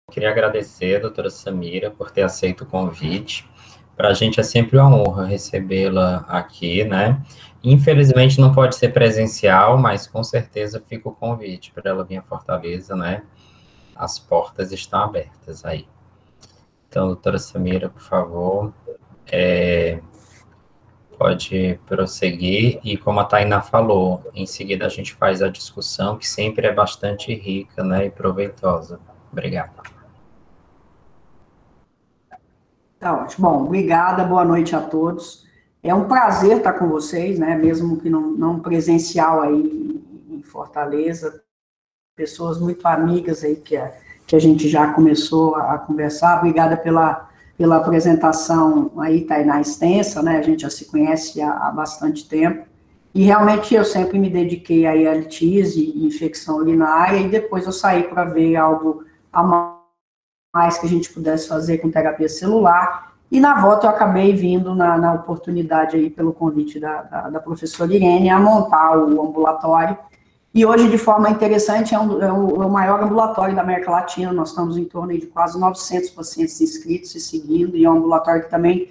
queria agradecer a doutora Samira por ter aceito o convite. Para a gente é sempre uma honra recebê-la aqui, né? Infelizmente não pode ser presencial, mas com certeza fica o convite para ela vir a Fortaleza, né? As portas estão abertas aí. Então, doutora Samira, por favor, pode prosseguir. E como a Tainá falou, em seguida a gente faz a discussão, que sempre é bastante rica, né, e proveitosa. Obrigado. Tá ótimo. Bom, obrigada, boa noite a todos. É um prazer estar com vocês, né, mesmo que não presencial aí em Fortaleza, pessoas muito amigas aí que a gente já começou a conversar. Obrigada pela apresentação aí, Tainá, extensa, né, a gente já se conhece há bastante tempo. E realmente eu sempre me dediquei aí a litíase e infecção urinária, e depois eu saí para ver algo a mais que a gente pudesse fazer com terapia celular, e na volta eu acabei vindo na oportunidade aí, pelo convite da professora Irene, a montar o ambulatório, e hoje, de forma interessante, é o maior ambulatório da América Latina. Nós estamos em torno de quase 900 pacientes inscritos e seguindo, e é um ambulatório que também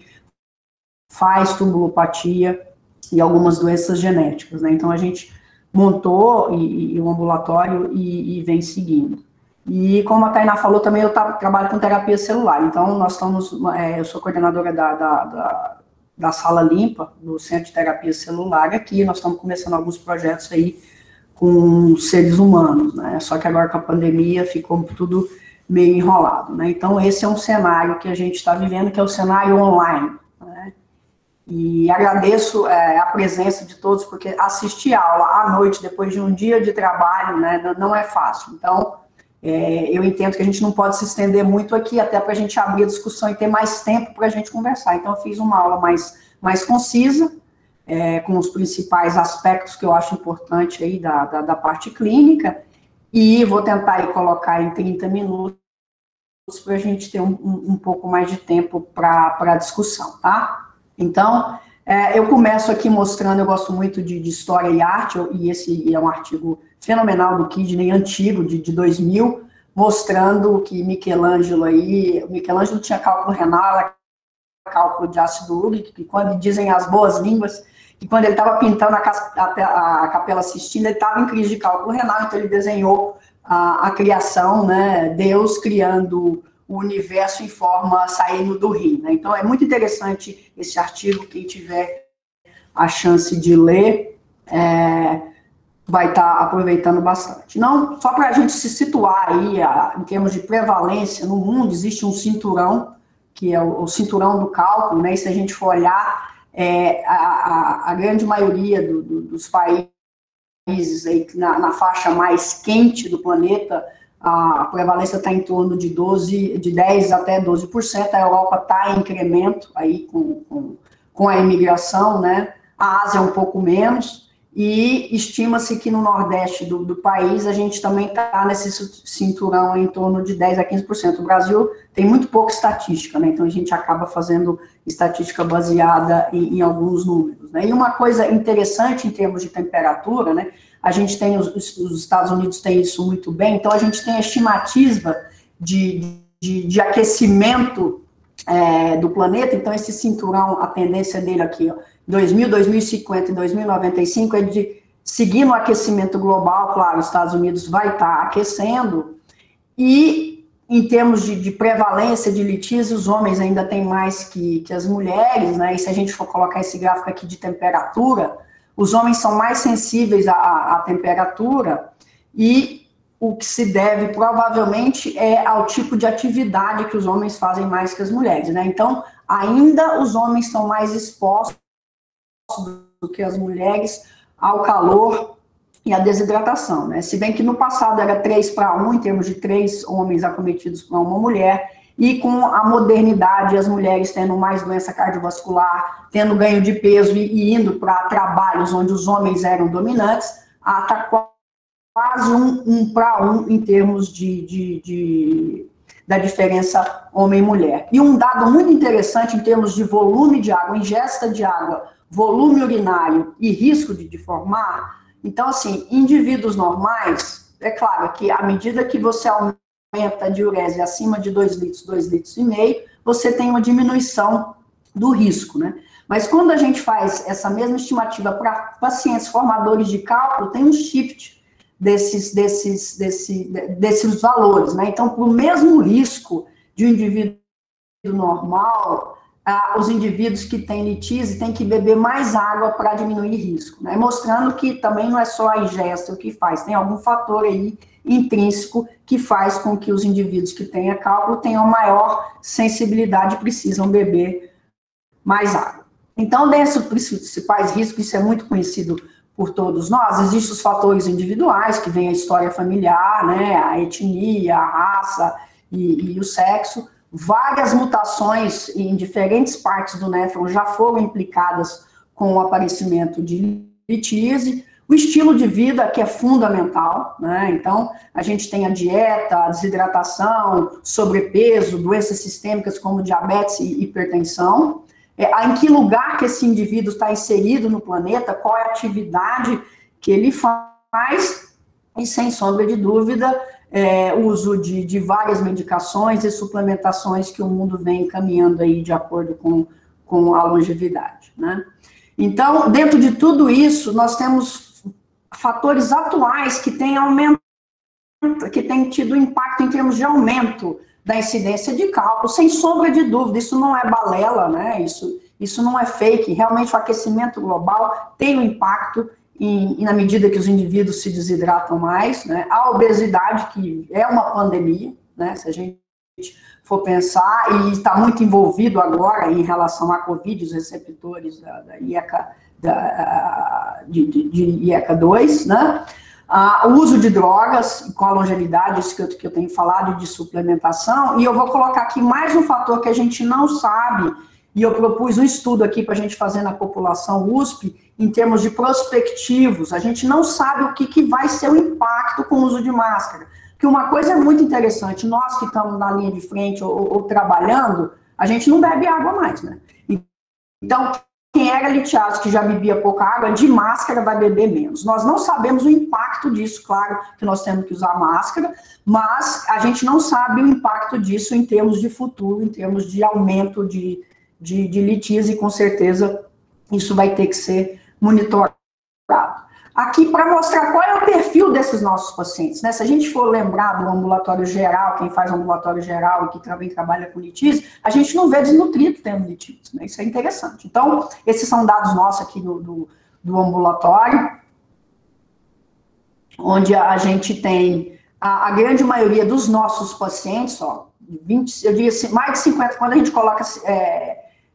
faz tumbulopatia e algumas doenças genéticas, né? Então a gente montou o ambulatório e vem seguindo. E como a Tainá falou também, eu trabalho com terapia celular. Então nós estamos, eu sou coordenadora da Sala Limpa, do Centro de Terapia Celular aqui. Nós estamos começando alguns projetos aí com seres humanos, né? Só que agora com a pandemia ficou tudo meio enrolado, né? Então esse é um cenário que a gente está vivendo, que é o cenário online, né? E agradeço a presença de todos, porque assistir aula à noite, depois de um dia de trabalho, né, não é fácil. Então, eu entendo que a gente não pode se estender muito aqui, até para a gente abrir a discussão e ter mais tempo para a gente conversar. Então, eu fiz uma aula mais concisa, com os principais aspectos que eu acho importante aí da parte clínica, e vou tentar aí colocar em 30 minutos para a gente ter um pouco mais de tempo para a discussão, tá? Então, eu começo aqui mostrando, eu gosto muito de história e arte, e esse é um artigo fenomenal do Kidney, antigo, de 2000, mostrando que Michelangelo tinha cálculo renal, cálculo de ácido úrico, e quando dizem as boas línguas, que quando ele estava pintando a Capela Sistina, ele estava em crise de cálculo renal, então ele desenhou a criação, né, Deus criando o universo em forma saindo do rim, né? Então é muito interessante esse artigo, quem tiver a chance de ler, vai estar aproveitando bastante. Não, só para a gente se situar aí, em termos de prevalência, no mundo existe um cinturão, que é o cinturão do cálculo, né? E se a gente for olhar, a grande maioria dos países aí, na faixa mais quente do planeta, a prevalência está em torno de 10 até 12%, a Europa está em incremento aí com a imigração, né? A Ásia um pouco menos, e estima-se que no nordeste do país a gente também está nesse cinturão em torno de 10 a 15%. O Brasil tem muito pouca estatística, né? Então a gente acaba fazendo estatística baseada em alguns números, né? E uma coisa interessante em termos de temperatura, né? A gente tem, os Estados Unidos têm isso muito bem, então a gente tem a estimativa de aquecimento do planeta. Então esse cinturão, a tendência dele aqui, ó, 2000, 2050 e 2095 é de seguir no aquecimento global. Claro, os Estados Unidos vai estar aquecendo, e em termos de prevalência de litíase, os homens ainda têm mais que as mulheres, né? E se a gente for colocar esse gráfico aqui de temperatura, os homens são mais sensíveis à temperatura, e o que se deve provavelmente ao tipo de atividade que os homens fazem mais que as mulheres, né? Então, ainda os homens estão mais expostos do que as mulheres ao calor e à desidratação, né? Se bem que no passado era 3-1, em termos de 3 homens acometidos por uma mulher, e com a modernidade, as mulheres tendo mais doença cardiovascular, tendo ganho de peso e indo para trabalhos onde os homens eram dominantes, está quase 1-1 em termos da diferença homem-mulher. E um dado muito interessante em termos de volume de água, ingesta de água, volume urinário e risco de deformar. Então, assim, indivíduos normais, é claro que à medida que você aumenta a diurese acima de 2 litros, 2,5 litros, você tem uma diminuição do risco, né? Mas quando a gente faz essa mesma estimativa para pacientes formadores de cálculo, tem um shift desses valores, né? Então, para o mesmo risco de um indivíduo normal, os indivíduos que têm litíase têm que beber mais água para diminuir risco, né? Mostrando que também não é só a ingesta o que faz, tem algum fator aí intrínseco que faz com que os indivíduos que têm cálculo tenham maior sensibilidade e precisam beber mais água. Então, dentre os principais riscos, isso é muito conhecido por todos nós, existem os fatores individuais, que vem a história familiar, né, a etnia, a raça e o sexo. Várias mutações em diferentes partes do néfron já foram implicadas com o aparecimento de litíase. O estilo de vida, que é fundamental, né? Então, a gente tem a dieta, a desidratação, sobrepeso, doenças sistêmicas como diabetes e hipertensão. Em que lugar que esse indivíduo está inserido no planeta, qual é a atividade que ele faz, e sem sombra de dúvida, o uso de várias medicações e suplementações que o mundo vem encaminhando aí de acordo com a longevidade, né? Então, dentro de tudo isso, nós temos fatores atuais que têm tido impacto em termos de aumento da incidência de cálculo, sem sombra de dúvida, isso não é balela, né? Isso não é fake, realmente o aquecimento global tem um impacto e na medida que os indivíduos se desidratam mais, né? A obesidade, que é uma pandemia, né? Se a gente for pensar, e está muito envolvido agora em relação à Covid, os receptores da IECA, de IECA2, né? O uso de drogas, com a longevidade, isso que eu tenho falado, de suplementação, e eu vou colocar aqui mais um fator que a gente não sabe, e eu propus um estudo aqui para a gente fazer na população USP, em termos de prospectivos, a gente não sabe o que vai ser o impacto com o uso de máscara, porque uma coisa é muito interessante, nós que estamos na linha de frente ou trabalhando, a gente não bebe água mais, né? Então, quem era litiado, que já bebia pouca água, de máscara vai beber menos. Nós não sabemos o impacto disso, claro que nós temos que usar máscara, mas a gente não sabe o impacto disso em termos de futuro, em termos de aumento de litíase, e com certeza isso vai ter que ser monitorado. Aqui para mostrar qual é o perfil desses nossos pacientes, né? Se a gente for lembrar do ambulatório geral, quem faz ambulatório geral e que também trabalha com litíase, a gente não vê desnutrido tendo litíase, né? Isso é interessante. Então, esses são dados nossos aqui do ambulatório, onde a gente tem a grande maioria dos nossos pacientes, ó, 20, eu diria assim, mais de 50, quando a gente coloca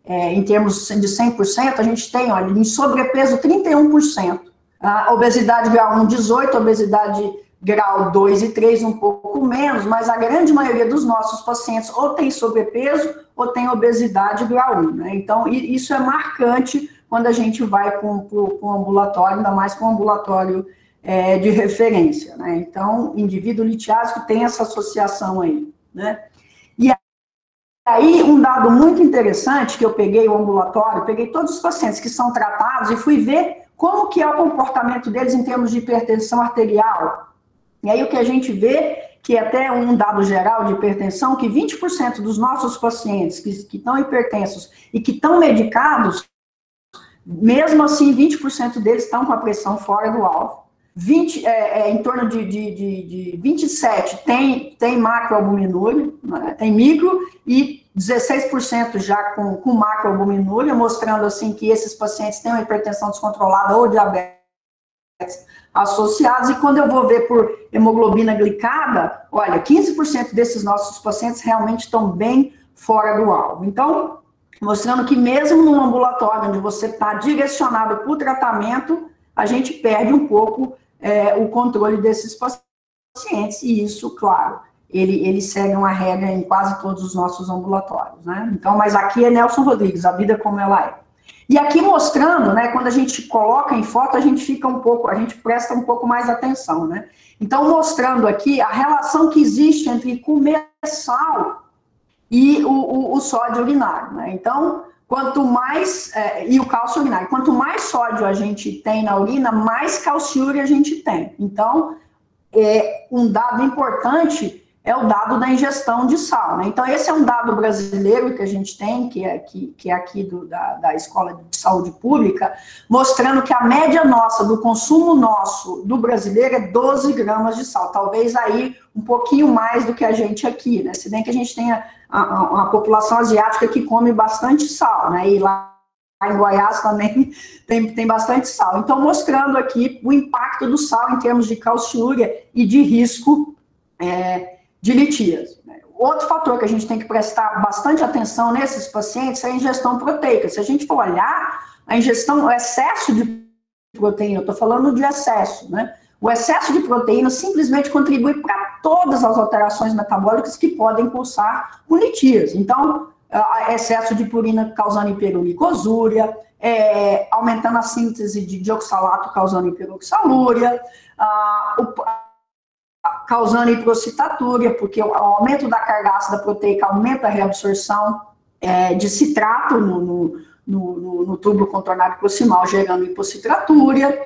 em termos de 100%, a gente tem, olha, em sobrepeso 31%. A obesidade grau 1, 18%, obesidade grau 2 e 3, um pouco menos, mas a grande maioria dos nossos pacientes ou tem sobrepeso ou tem obesidade grau 1, né? Então, isso é marcante quando a gente vai para o ambulatório, ainda mais para o ambulatório de referência, né? Então, indivíduo litiásico tem essa associação aí, né? E aí, um dado muito interessante, que eu peguei o ambulatório, peguei todos os pacientes que são tratados e fui ver como que é o comportamento deles em termos de hipertensão arterial. E aí o que a gente vê, que é até um dado geral de hipertensão, que 20% dos nossos pacientes que estão hipertensos e que estão medicados, mesmo assim 20% deles estão com a pressão fora do alvo. Em torno de 27% tem macroalbuminúria, né, tem micro, e 16% já com macroalbuminúria, mostrando assim que esses pacientes têm uma hipertensão descontrolada ou diabetes associados, e quando eu vou ver por hemoglobina glicada, olha, 15% desses nossos pacientes realmente estão bem fora do alvo. Então, mostrando que mesmo num ambulatório onde você está direcionado para o tratamento, a gente perde um pouco o controle desses pacientes, e isso, claro, ele segue uma regra em quase todos os nossos ambulatórios, né? Então, mas aqui é Nelson Rodrigues, a vida como ela é. E aqui mostrando, né, quando a gente coloca em foto, a gente presta um pouco mais atenção, né? Então, mostrando aqui a relação que existe entre comer sal e o sódio urinário, né? Então, quanto mais, e o cálcio urinário, quanto mais sódio a gente tem na urina, mais calciúria a gente tem. Então, um dado importante é o dado da ingestão de sal, né? Então, esse é um dado brasileiro que a gente tem, que é aqui da Escola de Saúde Pública, mostrando que a média nossa, do consumo nosso, do brasileiro, é 12 gramas de sal. Talvez aí um pouquinho mais do que a gente aqui, né? Se bem que a gente tem a população asiática que come bastante sal, né? E lá em Goiás também tem bastante sal. Então, mostrando aqui o impacto do sal em termos de calciúria e de risco de litíase. Outro fator que a gente tem que prestar bastante atenção nesses pacientes é a ingestão proteica. Se a gente for olhar, a ingestão, o excesso de proteína, eu estou falando de excesso, né? O excesso de proteína simplesmente contribui para todas as alterações metabólicas que podem cursar com litíase. Então, excesso de purina causando hiperuricosúria, aumentando a síntese de oxalato causando hiperoxalúria, causando hiperocitaturia, porque o aumento da carga ácida proteica aumenta a reabsorção de citrato no túbulo contornário proximal, gerando hipocitratúria.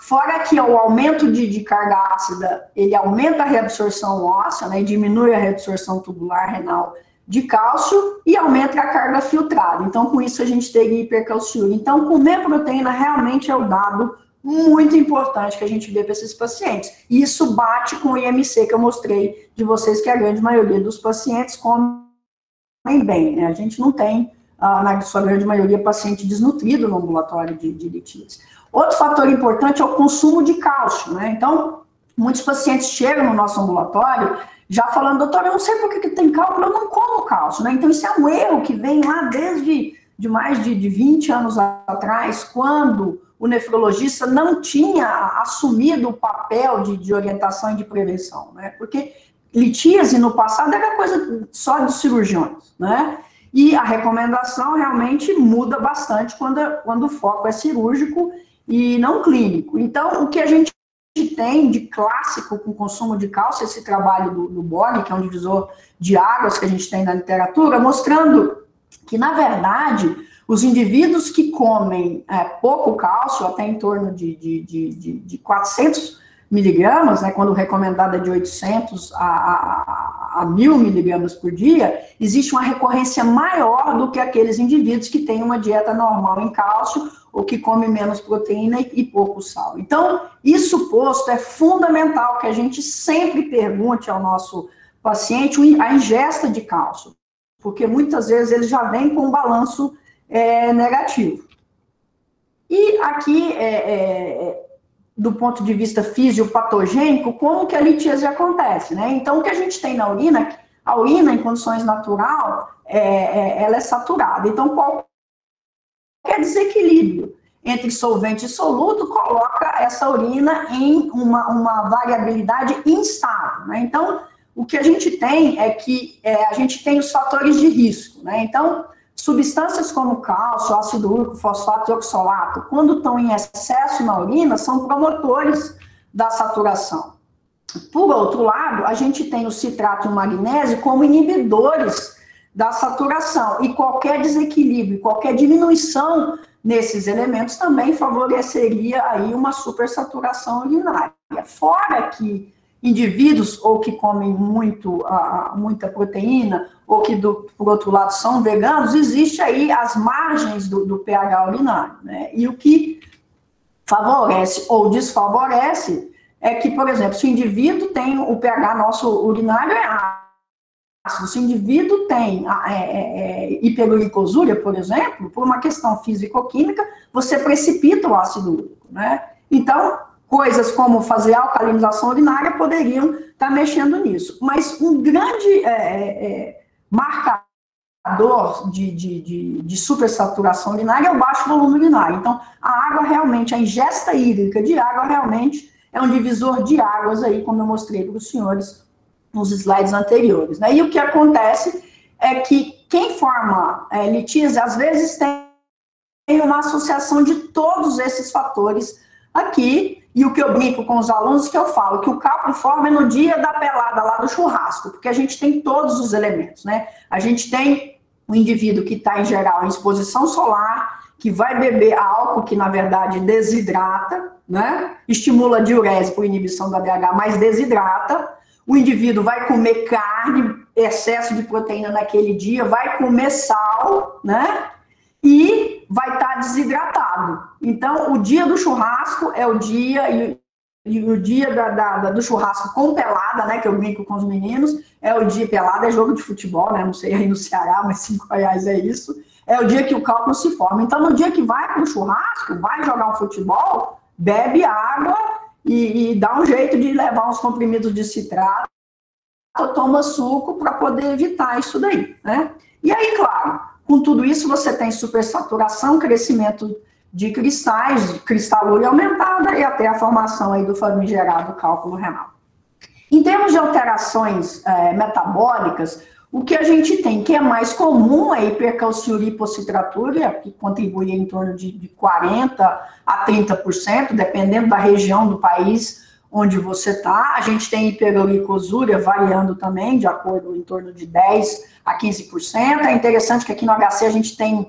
Fora que o aumento de carga ácida, ele aumenta a reabsorção óssea, né, e diminui a reabsorção tubular renal de cálcio e aumenta a carga filtrada. Então, com isso, a gente teria hipercalciúria. Então, comer proteína realmente é o dado muito importante que a gente vê para esses pacientes. E isso bate com o IMC que eu mostrei de vocês, que a grande maioria dos pacientes comem bem, né? A gente não tem, na sua grande maioria, paciente desnutrido no ambulatório de litíase. Outro fator importante é o consumo de cálcio, né? Então, muitos pacientes chegam no nosso ambulatório já falando, doutor, eu não sei por que tem cálculo, eu não como cálcio, né? Então, isso é um erro que vem lá desde mais de 20 anos atrás, quando o nefrologista não tinha assumido o papel de orientação e de prevenção, né? Porque litíase no passado era coisa só dos cirurgiões, né? E a recomendação realmente muda bastante quando o foco é cirúrgico e não clínico. Então, o que a gente tem de clássico com consumo de cálcio, esse trabalho do Borg, que é um divisor de águas que a gente tem na literatura, mostrando que, na verdade, os indivíduos que comem pouco cálcio, até em torno de 400 miligramas, né, quando recomendada de 800 a 1.000 miligramas por dia, existe uma recorrência maior do que aqueles indivíduos que têm uma dieta normal em cálcio ou que comem menos proteína e pouco sal. Então, isso posto, é fundamental que a gente sempre pergunte ao nosso paciente a ingesta de cálcio, porque muitas vezes ele já vem com um balanço negativo. E aqui, do ponto de vista fisiopatogênico, como que a litíase acontece, né? Então, o que a gente tem na urina, a urina em condições naturais, ela é saturada. Então, qualquer desequilíbrio entre solvente e soluto coloca essa urina em uma variabilidade instável, né? Então, o que a gente tem é que a gente tem os fatores de risco, né? Então, substâncias como cálcio, ácido úrico, fosfato e oxalato, quando estão em excesso na urina, são promotores da saturação. Por outro lado, a gente tem o citrato e o magnésio como inibidores da saturação, e qualquer desequilíbrio, qualquer diminuição nesses elementos também favoreceria aí uma supersaturação urinária. Fora que indivíduos ou que comem muita proteína, ou que, por outro lado, são veganos, existe aí as margens do pH urinário, né? E o que favorece ou desfavorece é que, por exemplo, se o indivíduo tem o pH nosso urinário ácido, se o indivíduo tem hiperuricosúria, por exemplo, por uma questão físico-química, você precipita o ácido úrico, né? Então, coisas como fazer alcalinização urinária poderiam estar mexendo nisso. Mas um grande marcador de supersaturação urinária é o baixo volume urinário. Então, a água realmente, a ingesta hídrica de água realmente é um divisor de águas aí, como eu mostrei para os senhores nos slides anteriores, né? E o que acontece é que quem forma litíase, às vezes tem uma associação de todos esses fatores aqui, e o que eu brinco com os alunos, que eu falo que o cálculo forma é no dia da pelada lá do churrasco, porque a gente tem todos os elementos, né? A gente tem o indivíduo que está, em geral, em exposição solar, que vai beber álcool, que, na verdade, desidrata, né? Estimula a diurese por inibição da DH, mas desidrata. o indivíduo vai comer carne, excesso de proteína naquele dia, vai comer sal, né? E vai estar desidratado. Então, o dia do churrasco é o dia, e o dia do churrasco com pelada, né? Que eu brinco com os meninos, é o dia pelada, é jogo de futebol, né? Não sei aí no Ceará, mas em Goiás é isso. É o dia que o cálculo se forma. Então, no dia que vai para o churrasco, vai jogar um futebol, bebe água e dá um jeito de levar uns comprimidos de citrato, toma suco para poder evitar isso daí, né? E aí, claro, com tudo isso você tem supersaturação, crescimento de cristais, cristalúria aumentada e até a formação aí do famigerado cálculo renal. Em termos de alterações metabólicas, o que a gente tem que é mais comum é a hipercalciúria e hipocitratura, que contribui em torno de 40% a 30%, dependendo da região do país onde você está. A gente tem hiperuricosúria variando também, de acordo em torno de 10% a 15%. É interessante que aqui no HC a gente tem,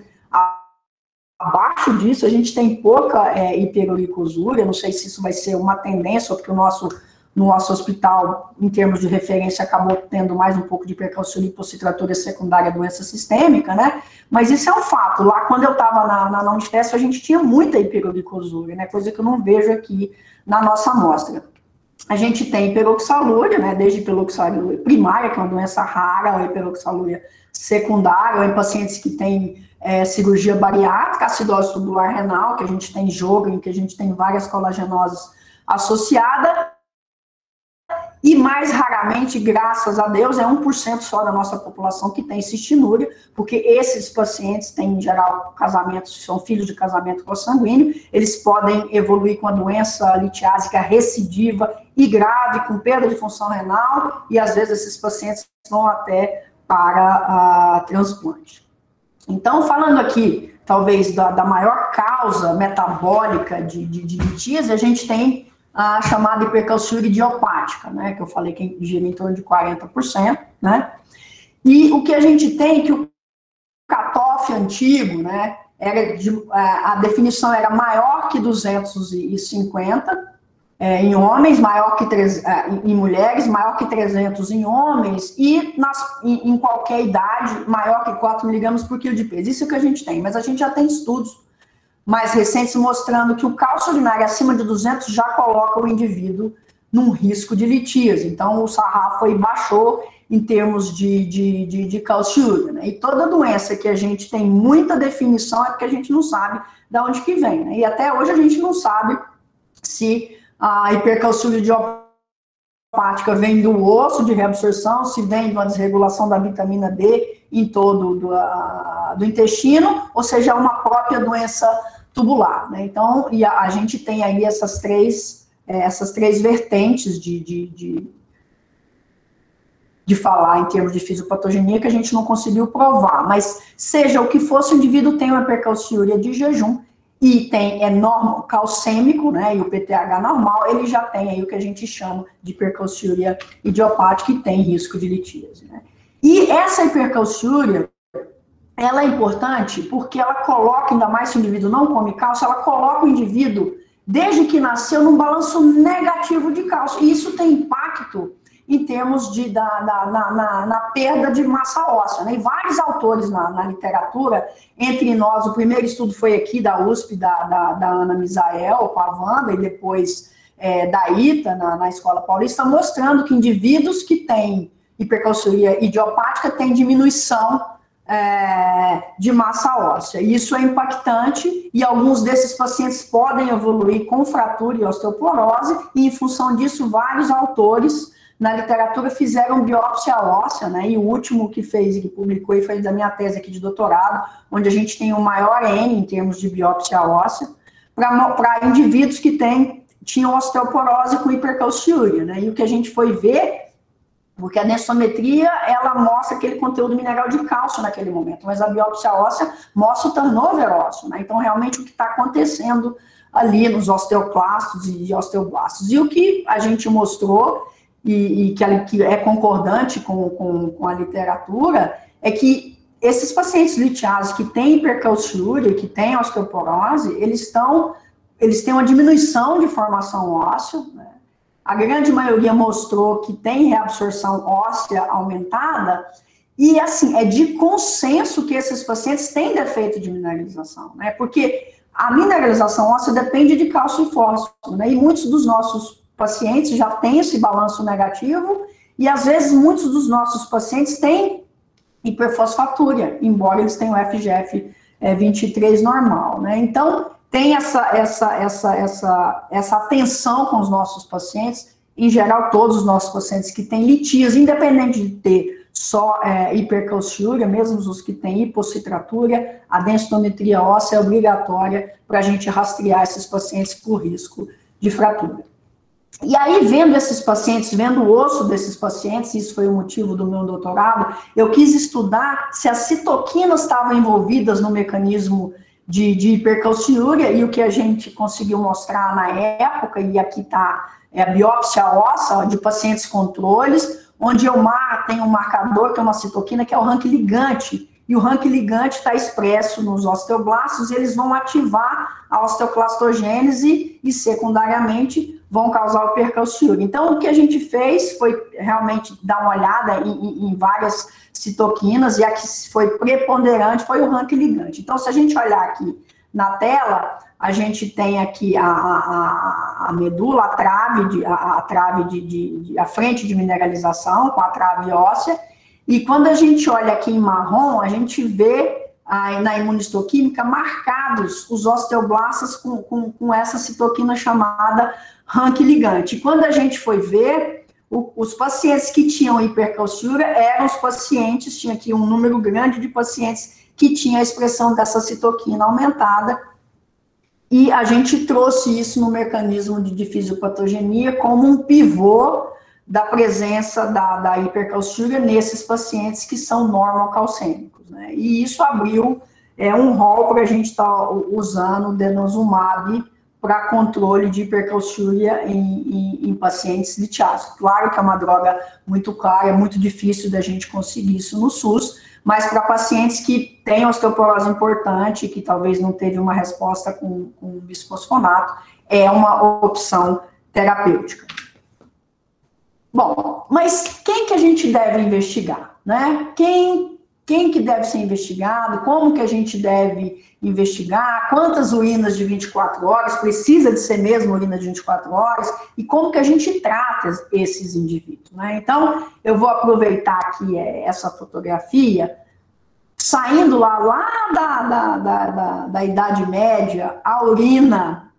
abaixo disso, a gente tem pouca hiperuricosúria. Não sei se isso vai ser uma tendência, porque no nosso hospital, em termos de referência, acabou tendo mais um pouco de hipercalciúria e hipocitratura secundária à doença sistêmica, né? Mas isso é um fato. Lá, quando eu estava na Unifesp, a gente tinha muita hiperuricosúria, né? Coisa que eu não vejo aqui na nossa amostra. A gente tem hiperoxalúria, né? Desde hiperoxalúria primária, que é uma doença rara, a hiperoxalúria secundária, ou em pacientes que têm cirurgia bariátrica, acidose tubular renal, que a gente tem Sjögren, que a gente tem várias colagenoses associadas. E mais raramente, graças a Deus, é 1% só da nossa população que tem cistinúria, porque esses pacientes têm, em geral, casamentos, são filhos de casamento consanguíneo, eles podem evoluir com a doença litiásica recidiva e grave, com perda de função renal, e às vezes esses pacientes vão até para transplante. Então, falando aqui, talvez, da maior causa metabólica de litíase, a gente tem a chamada hipercalciúria idiopática, né, que eu falei que gira em torno de 40%, né, e o que a gente tem é que o cutoff antigo, né, a definição era maior que 250 em homens, maior que em mulheres, maior que 300 em homens, e em qualquer idade, maior que 4 miligramas por quilo de peso. Isso é o que a gente tem, mas a gente já tem estudos mais recentes mostrando que o cálcio urinário acima de 200 já coloca o indivíduo num risco de litíase. Então, o sarrafo aí baixou em termos de calciúria, né? E toda doença que a gente tem muita definição é porque a gente não sabe de onde que vem, né? E até hoje a gente não sabe se a hipercalciúria idiopática vem do osso de reabsorção, se vem de uma desregulação da vitamina D em todo do intestino, ou seja, uma própria doença tubular, né? Então, e a gente tem aí essas três vertentes de falar em termos de fisiopatogenia que a gente não conseguiu provar, mas seja o que fosse, o indivíduo tem uma hipercalciúria de jejum e é normal, calcêmico, né, e o PTH normal, ele já tem aí o que a gente chama de hipercalciúria idiopática e tem risco de litíase, né? E essa hipercalciúria, ela é importante porque ela coloca, ainda mais se o indivíduo não come cálcio, ela coloca o indivíduo, desde que nasceu, num balanço negativo de cálcio. E isso tem impacto em termos na perda de massa óssea, né? E vários autores na literatura, entre nós, o primeiro estudo foi aqui da USP, da Ana Misael, com a Wanda, e depois da ITA, na Escola Paulista, mostrando que indivíduos que têm hipercalciúria idiopática têm diminuição de massa óssea. Isso é impactante e alguns desses pacientes podem evoluir com fratura e osteoporose e, em função disso, vários autores na literatura fizeram biópsia óssea, né? E o último que fez e que publicou e foi da minha tese aqui de doutorado, onde a gente tem o maior N em termos de biópsia óssea, para indivíduos que tinham osteoporose com hipercalciúria, né? E o que a gente foi ver, porque a densitometria, ela mostra aquele conteúdo mineral de cálcio naquele momento, mas a biópsia óssea mostra o turnover ósseo, né? Então, realmente, o que está acontecendo ali nos osteoclastos e osteoblastos. E o que a gente mostrou, e que é concordante com a literatura, é que esses pacientes litiases que têm hipercalciúria, que têm osteoporose, eles têm uma diminuição de formação óssea, né? a grande maioria mostrou que tem reabsorção óssea aumentada, e, assim, é de consenso que esses pacientes têm defeito de mineralização, né? Porque a mineralização óssea depende de cálcio e fósforo, né? E muitos dos nossos pacientes já têm esse balanço negativo, e, às vezes, muitos dos nossos pacientes têm hiperfosfatúria, embora eles tenham FGF 23 normal, né? Então, tem essa atenção com os nossos pacientes, em geral, todos os nossos pacientes que têm litíase, independente de ter só hipercalciúria, mesmo os que têm hipocitratura, a densitometria óssea é obrigatória para a gente rastrear esses pacientes por risco de fratura. E aí, vendo esses pacientes, vendo o osso desses pacientes, isso foi o motivo do meu doutorado, eu quis estudar se as citoquinas estavam envolvidas no mecanismo de hipercalciúria, e o que a gente conseguiu mostrar na época, e aqui está a biópsia óssea de pacientes controles, onde eu tenho um marcador, que é uma citoquina, que é o rank ligante, e o rank ligante está expresso nos osteoblastos, e eles vão ativar a osteoclastogênese e, secundariamente, vão causar o hipercalciúria. Então, o que a gente fez foi realmente dar uma olhada em várias citoquinas, e a que foi preponderante foi o rank ligante. Então, se a gente olhar aqui na tela, a gente tem aqui a medula, a frente de mineralização com a trave óssea, e quando a gente olha aqui em marrom, a gente vê na imunistoquímica marcados os osteoblastos com essa citoquina chamada rank ligante. E quando a gente foi ver, os pacientes que tinham hipercalciúria eram os pacientes, tinha aqui um número grande de pacientes que tinha a expressão dessa citoquina aumentada, e a gente trouxe isso no mecanismo de fisiopatogenia como um pivô da presença da hipercalciúria nesses pacientes que são normocalcêmicos, né? E isso abriu um rol para a gente estar usando o denosumab para controle de hipercalciúria em pacientes litiásicos. Claro que é uma droga muito cara, é muito difícil da gente conseguir isso no SUS, mas para pacientes que têm osteoporose importante, que talvez não teve uma resposta com bisfosfonato, é uma opção terapêutica. Bom, mas quem que a gente deve investigar, né? Quem que deve ser investigado, como que a gente deve investigar, quantas urinas de 24 horas, precisa de ser mesmo urina de 24 horas, e como que a gente trata esses indivíduos, né? Então, eu vou aproveitar aqui essa fotografia, saindo lá da Idade Média, a urina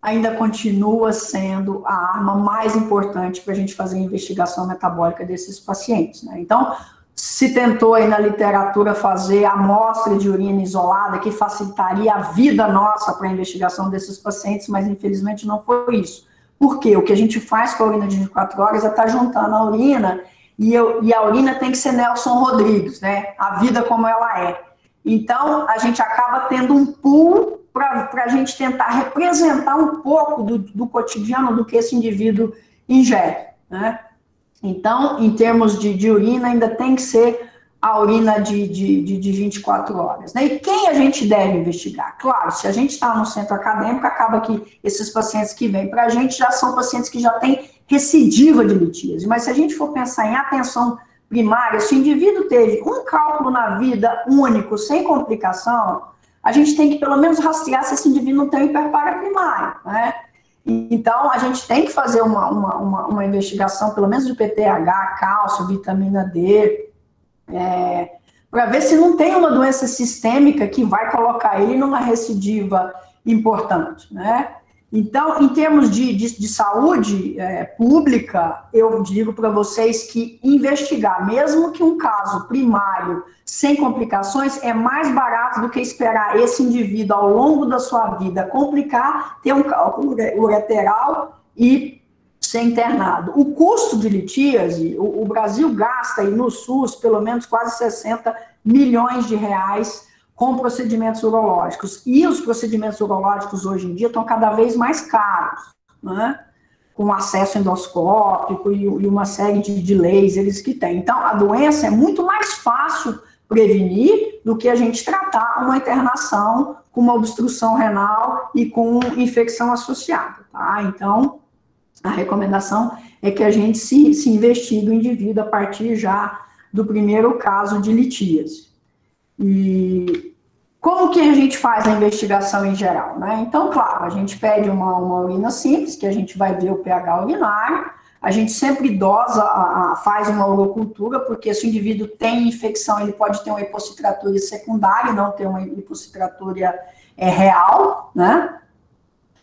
ainda continua sendo a arma mais importante para a gente fazer a investigação metabólica desses pacientes, né? Então, se tentou aí na literatura fazer amostra de urina isolada, que facilitaria a vida nossa para a investigação desses pacientes, mas infelizmente não foi isso. Por quê? O que a gente faz com a urina de 24 horas é estar juntando a urina, e a urina tem que ser Nelson Rodrigues, né? A vida como ela é. Então, a gente acaba tendo um pool para a gente tentar representar um pouco do cotidiano do que esse indivíduo ingere, né? Então, em termos de urina, ainda tem que ser a urina de 24 horas, né? E quem a gente deve investigar? Claro, se a gente está no centro acadêmico, acaba que esses pacientes que vêm para a gente já são pacientes que já têm recidiva de litíase, mas se a gente for pensar em atenção primária, se o indivíduo teve um cálculo na vida único, sem complicação, a gente tem que pelo menos rastrear se esse indivíduo não tem hiperpara primária, né? Então, a gente tem que fazer uma investigação, pelo menos de PTH, cálcio, vitamina D, para ver se não tem uma doença sistêmica que vai colocar ele numa recidiva importante, né? Então, em termos de saúde pública, eu digo para vocês que investigar, mesmo que um caso primário, sem complicações, é mais barato do que esperar esse indivíduo, ao longo da sua vida, complicar, ter um cálculo ureteral e ser internado. O custo de litíase, o Brasil gasta aí no SUS pelo menos quase 60 milhões de reais com procedimentos urológicos. E os procedimentos urológicos hoje em dia estão cada vez mais caros, né? Com acesso endoscópico e uma série de lasers que tem. Então, a doença é muito mais fácil prevenir do que a gente tratar uma internação com uma obstrução renal e com infecção associada, tá? Então, a recomendação é que a gente se investigue o indivíduo a partir já do primeiro caso de litíase. E como que a gente faz a investigação em geral, né? Então, claro, a gente pede uma urina simples, que a gente vai ver o pH urinário, a gente sempre dosa, faz uma urocultura, porque se o indivíduo tem infecção, ele pode ter uma hipocitratura secundária, não ter uma hipocitratura real, né?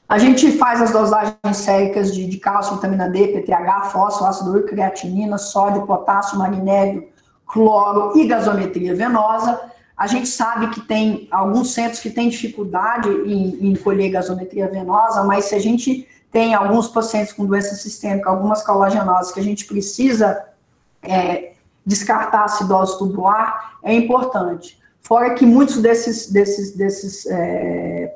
A gente faz as dosagens séricas de cálcio, vitamina D, PTH, fósforo, ácido úrico, creatinina, sódio, potássio, magnésio, cloro e gasometria venosa. A gente sabe que tem alguns centros que têm dificuldade em colher gasometria venosa, mas se a gente tem alguns pacientes com doença sistêmica, algumas colagenoses que a gente precisa descartar a acidose tubular, é importante. Fora que muitos desses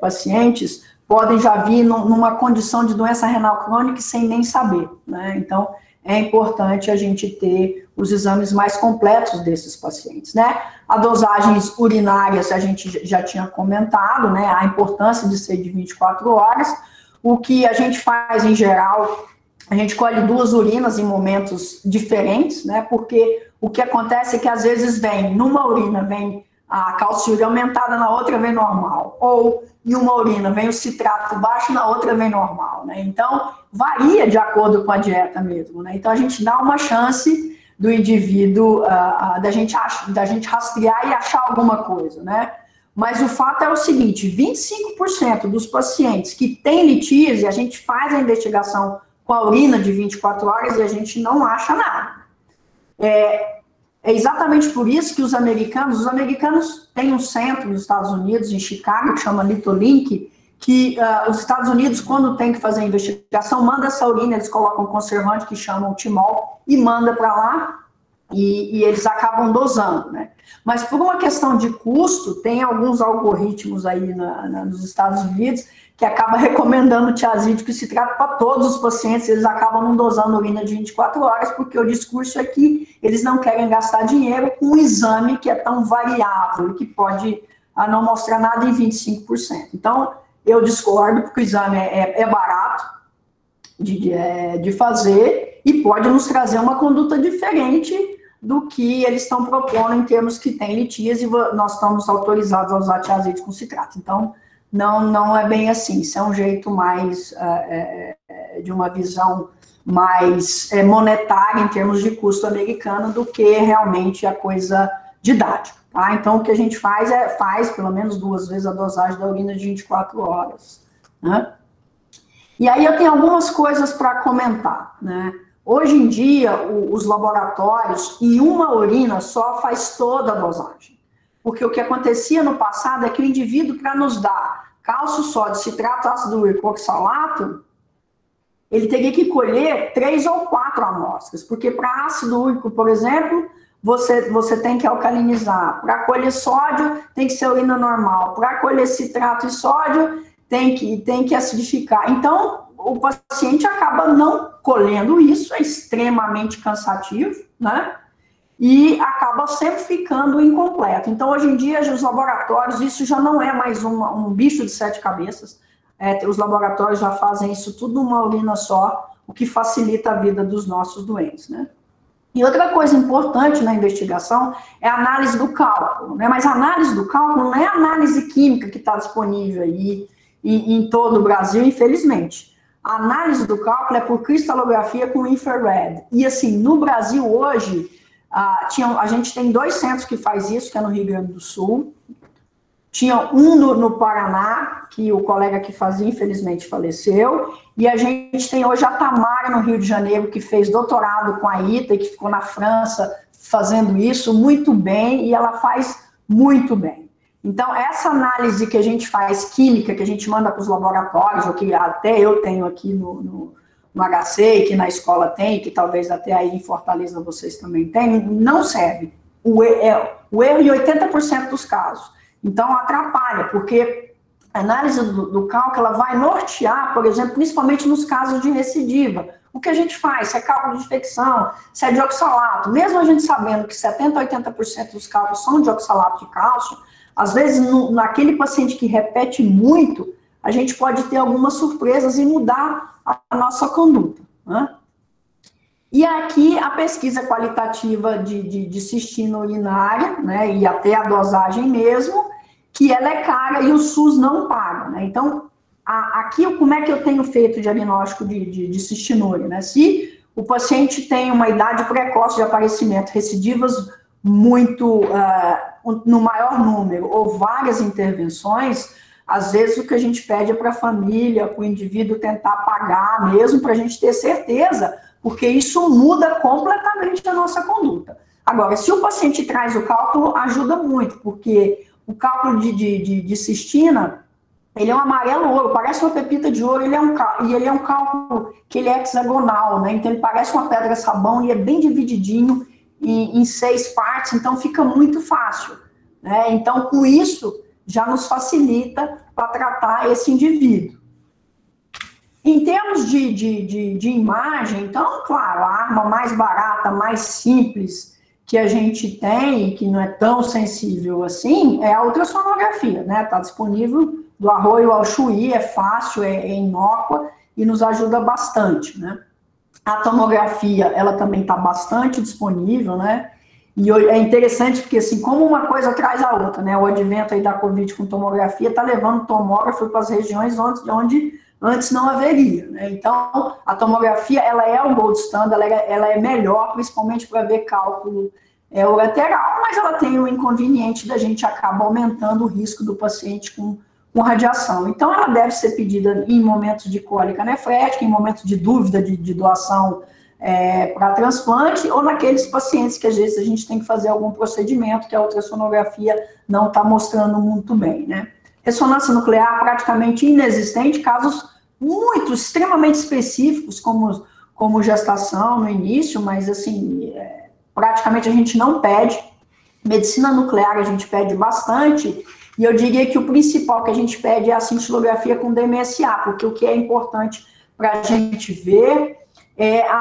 pacientes podem já vir numa condição de doença renal crônica sem nem saber, né? Então, é importante a gente ter os exames mais completos desses pacientes, né? A dosagens urinárias a gente já tinha comentado, né? A importância de ser de 24 horas. O que a gente faz em geral, a gente colhe 2 urinas em momentos diferentes, né? Porque o que acontece é que às vezes numa urina vem a calciúria aumentada, na outra vem normal. Ou em uma urina vem o citrato baixo, na outra vem normal, né? Então, varia de acordo com a dieta mesmo, né? Então, a gente dá uma chance do indivíduo, da gente rastrear e achar alguma coisa, né? Mas o fato é o seguinte, 25% dos pacientes que têm litíase, a gente faz a investigação com a urina de 24 horas e a gente não acha nada. É exatamente por isso que os americanos têm um centro nos Estados Unidos, em Chicago, que chama Litolink, que os Estados Unidos, quando tem que fazer a investigação, manda essa urina, eles colocam um conservante que chama o timol e manda para lá e eles acabam dosando, né? Mas por uma questão de custo, tem alguns algoritmos aí nos Estados Unidos que acaba recomendando o tiazídico que se trata para todos os pacientes, eles acabam não dosando urina de 24 horas, porque o discurso é que eles não querem gastar dinheiro com um exame que é tão variável, que pode não mostrar nada em 25%. Então, eu discordo, porque o exame é barato de fazer e pode nos trazer uma conduta diferente do que eles estão propondo em termos que tem litíase e nós estamos autorizados a usar tiazídico com citrato. Então, não é bem assim, isso é um jeito mais, de uma visão mais monetária em termos de custo americano do que realmente a coisa didática, tá? Então, o que a gente faz pelo menos 2 vezes a dosagem da urina de 24 horas, né? E aí eu tenho algumas coisas para comentar, né? Hoje em dia, os laboratórios, em uma urina só, faz toda a dosagem. Porque o que acontecia no passado é que o indivíduo, para nos dar cálcio, sódio, citrato, ácido úrico, oxalato, ele teria que colher 3 ou 4 amostras. Porque para ácido úrico, por exemplo, você tem que alcalinizar. Para colher sódio, tem que ser urina normal. Para colher citrato e sódio, tem que acidificar. Então, o paciente acaba não colhendo isso, é extremamente cansativo, né? E acaba sempre ficando incompleto. Então, hoje em dia, os laboratórios, isso já não é mais um bicho de 7 cabeças. Os laboratórios já fazem isso tudo numa urina só, o que facilita a vida dos nossos doentes, né? E outra coisa importante na investigação é a análise do cálculo, né? Mas a análise do cálculo não é a análise química que está disponível aí em todo o Brasil, infelizmente. A análise do cálculo é por cristalografia com infrared. E assim, no Brasil hoje, a gente tem 2 centros que faz isso, que é no Rio Grande do Sul. Tinha um no Paraná, que o colega que fazia, infelizmente, faleceu. E a gente tem hoje a Tamara, no Rio de Janeiro, que fez doutorado com a ITA e que ficou na França fazendo isso muito bem, e ela faz muito bem. Então, essa análise que a gente faz, química, que a gente manda para os laboratórios, ou que até eu tenho aqui no HC, e que na escola tem, que talvez até aí em Fortaleza vocês também têm, não serve. O erro em 80% dos casos. Então, atrapalha, porque a análise do cálculo, ela vai nortear, por exemplo, principalmente nos casos de recidiva. O que a gente faz? Se é cálculo de infecção, se é de oxalato, mesmo a gente sabendo que 70% a 80% dos cálculos são de oxalato de cálcio, às vezes, naquele paciente que repete muito, a gente pode ter algumas surpresas e mudar a nossa conduta, né? E aqui a pesquisa qualitativa de cistina urinária, né, e até a dosagem mesmo, que ela é cara e o SUS não paga, né? Então, aqui, como é que eu tenho feito o diagnóstico de cistinúria, né? Se o paciente tem uma idade precoce de aparecimento, recidivas muito, no maior número, ou várias intervenções, às vezes o que a gente pede é para a família, para o indivíduo tentar pagar mesmo, para a gente ter certeza, porque isso muda completamente a nossa conduta. Agora, se o paciente traz o cálculo, ajuda muito, porque o cálculo de cistina, ele é um amarelo ouro, parece uma pepita de ouro, ele é um cálculo que ele é hexagonal, né? Então ele parece uma pedra sabão e é bem divididinho em 6 partes, então fica muito fácil, né? Então, com isso, já nos facilita para tratar esse indivíduo. Em termos de imagem, então, claro, a arma mais barata, mais simples que a gente tem, que não é tão sensível assim, é a ultrassonografia, né? Está disponível do Arroio ao Chuí, é fácil, é inócua e nos ajuda bastante, né? A tomografia, ela também está bastante disponível, né? E é interessante porque, assim, como uma coisa traz a outra, né? O advento aí da Covid com tomografia está levando o tomógrafo para as regiões onde antes não haveria, né? Então, a tomografia, ela é o gold standard, ela é melhor, principalmente para ver cálculo lateral, mas ela tem o inconveniente da gente acaba aumentando o risco do paciente com radiação. Então, ela deve ser pedida em momentos de cólica nefrética, em momentos de dúvida de doação para transplante, ou naqueles pacientes que às vezes a gente tem que fazer algum procedimento que a ultrassonografia não está mostrando muito bem, né? Ressonância nuclear praticamente inexistente, casos muito, extremamente específicos, como gestação no início, mas assim, praticamente a gente não pede. Medicina nuclear a gente pede bastante, e eu diria que o principal que a gente pede é a cintilografia com DMSA, porque o que é importante para a gente ver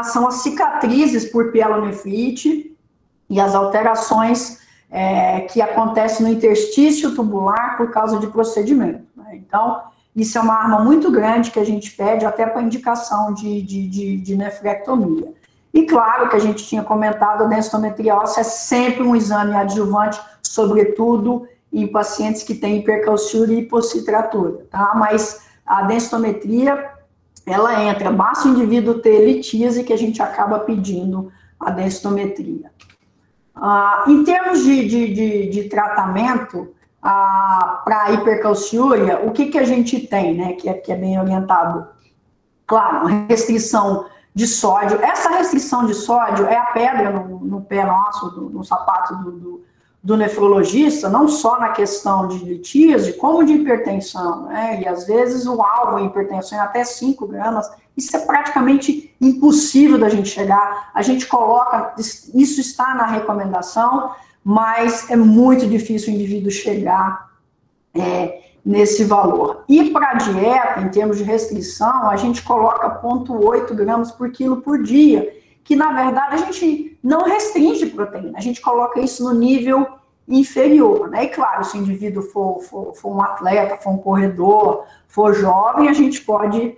são as cicatrizes por pielonefrite e as alterações que acontecem no interstício tubular por causa de procedimento, né? Então, isso é uma arma muito grande que a gente pede até para indicação de nefrectomia. E claro que a gente tinha comentado, a densitometria óssea é sempre um exame adjuvante, sobretudo em pacientes que têm hipercalciúria e hipocitratura, tá? Mas a densitometria, ela entra, basta o indivíduo ter litise que a gente acaba pedindo a densitometria. Em termos de tratamento para hipercalciúria, o que a gente tem, né, que é bem orientado? Claro, restrição de sódio. Essa restrição de sódio é a pedra no pé nosso, no sapato do nefrologista, não só na questão de litíase, como de hipertensão, né? E às vezes o alvo em hipertensão é até 5 gramas, isso é praticamente impossível da gente chegar. A gente coloca, isso está na recomendação, mas é muito difícil o indivíduo chegar nesse valor. E para a dieta, em termos de restrição, a gente coloca 0,8 gramas por quilo por dia, que na verdade a gente não restringe proteína, a gente coloca isso no nível inferior, né? E claro, se o indivíduo for um atleta, for um corredor, for jovem, a gente pode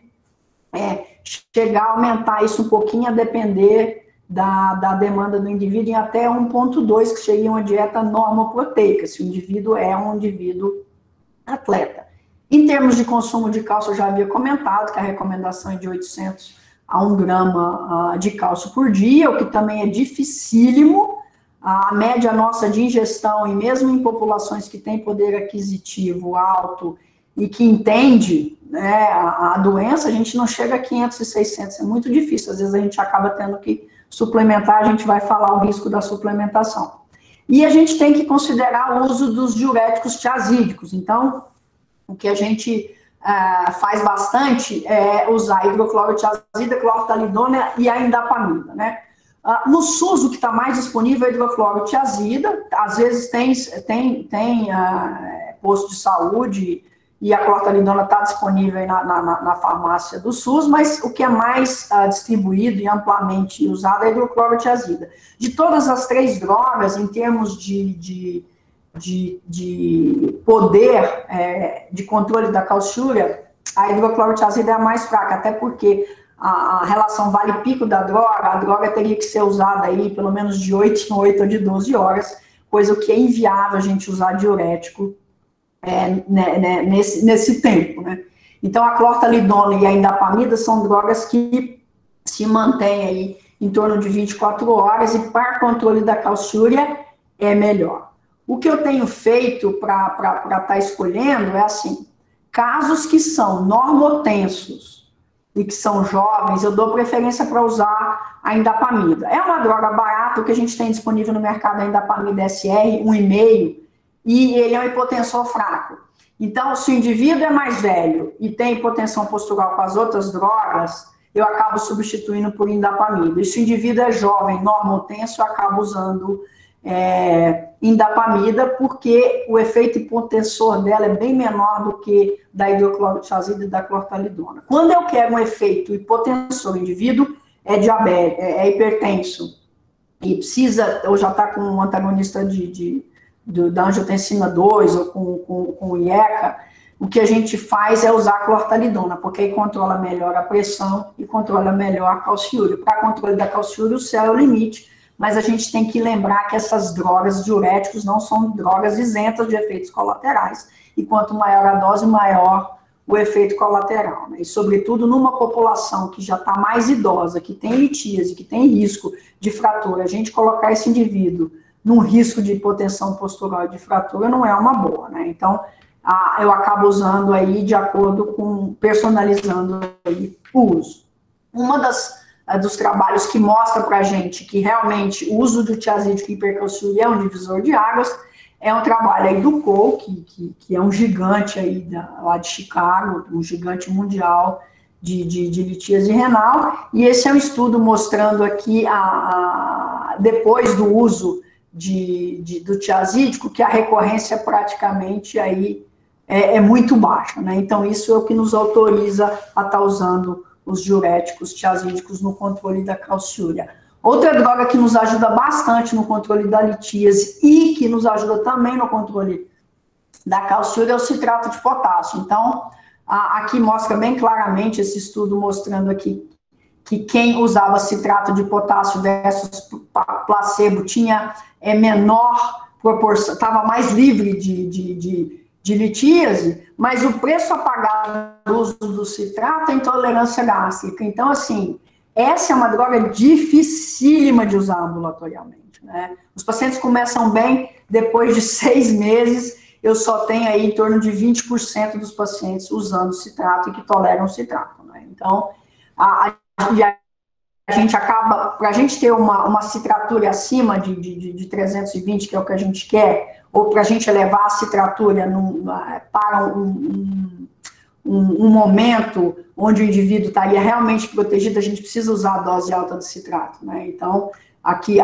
chegar a aumentar isso um pouquinho, a depender da demanda do indivíduo, em até 1,2, que seria uma dieta normoproteica, se o indivíduo é um indivíduo atleta. Em termos de consumo de cálcio, eu já havia comentado que a recomendação é de 800 a 1 grama de cálcio por dia, o que também é dificílimo. A média nossa de ingestão, e mesmo em populações que têm poder aquisitivo alto e que entende, né, a doença, a gente não chega a 500 e 600, é muito difícil, às vezes a gente acaba tendo que suplementar, a gente vai falar o risco da suplementação. E a gente tem que considerar o uso dos diuréticos tiazídicos. Então, o que a gente faz bastante é usar hidroclorotiazida, clortalidona e a indapamida, né? No SUS, o que está mais disponível é hidroclorotiazida, às vezes tem posto de saúde e a clortalidona está disponível na farmácia do SUS, mas o que é mais distribuído e amplamente usado é a hidroclorotiazida. De todas as 3 drogas, em termos de poder de controle da calciúria, a hidroclorotiazida é a mais fraca, até porque a relação vale-pico da droga, a droga teria que ser usada aí pelo menos de 8 em 8 ou de 12 horas, coisa que é inviável a gente usar diurético nesse tempo, né? Então, a clortalidona e a indapamida são drogas que se mantêm aí em torno de 24 horas, e para controle da calciúria é melhor. O que eu tenho feito para estar escolhendo é assim, casos que são normotensos e que são jovens, eu dou preferência para usar a indapamida. É uma droga barata, o que a gente tem disponível no mercado é a indapamida SR, 1,5, e ele é um hipotensor fraco. Então, se o indivíduo é mais velho e tem hipotensão postural com as outras drogas, eu acabo substituindo por indapamida. E se o indivíduo é jovem, normotenso, eu acabo usando indapamida, porque o efeito hipotensor dela é bem menor do que da hidroclorotiazida e da clortalidona. Quando eu quero um efeito hipotensor, o indivíduo é diabético, é hipertenso, e precisa, ou já está com um antagonista da angiotensina 2 ou com o IECA, o que a gente faz é usar a clortalidona, porque aí controla melhor a pressão e controla melhor a calciúria. Para controle da calciúria, o céu é o limite, mas a gente tem que lembrar que essas drogas diuréticos não são drogas isentas de efeitos colaterais, e quanto maior a dose, maior o efeito colateral, né? E sobretudo numa população que já está mais idosa, que tem litíase, que tem risco de fratura, a gente colocar esse indivíduo num risco de hipotensão postural e de fratura não é uma boa, né? Então, eu acabo usando aí de acordo com, personalizando aí o uso. Uma dos trabalhos que mostra pra gente que realmente o uso do tiazídico e hipercalciúria é um divisor de águas, é um trabalho aí do Cole, que é um gigante aí lá de Chicago, um gigante mundial de litíase renal, e esse é um estudo mostrando aqui, depois do uso do tiazídico, que a recorrência praticamente aí é muito baixa, né? Então, isso é o que nos autoriza a estar usando os diuréticos tiazídicos no controle da calciúria. Outra droga que nos ajuda bastante no controle da litíase e que nos ajuda também no controle da calciúria é o citrato de potássio. Então, aqui mostra bem claramente esse estudo mostrando aqui que quem usava citrato de potássio versus placebo tinha menor proporção, estava mais livre de litíase, mas o preço a pagar do uso do citrato é intolerância gástrica. Então, assim, essa é uma droga dificílima de usar ambulatorialmente, né? Os pacientes começam bem, depois de 6 meses, eu só tenho aí em torno de 20% dos pacientes usando citrato e que toleram citrato, né? Então, a gente acaba, para a gente ter uma citratura acima de 320, que é o que a gente quer, ou para a gente elevar a citratura para um momento onde o indivíduo estaria realmente protegido, a gente precisa usar a dose alta de citrato, né? Então, aqui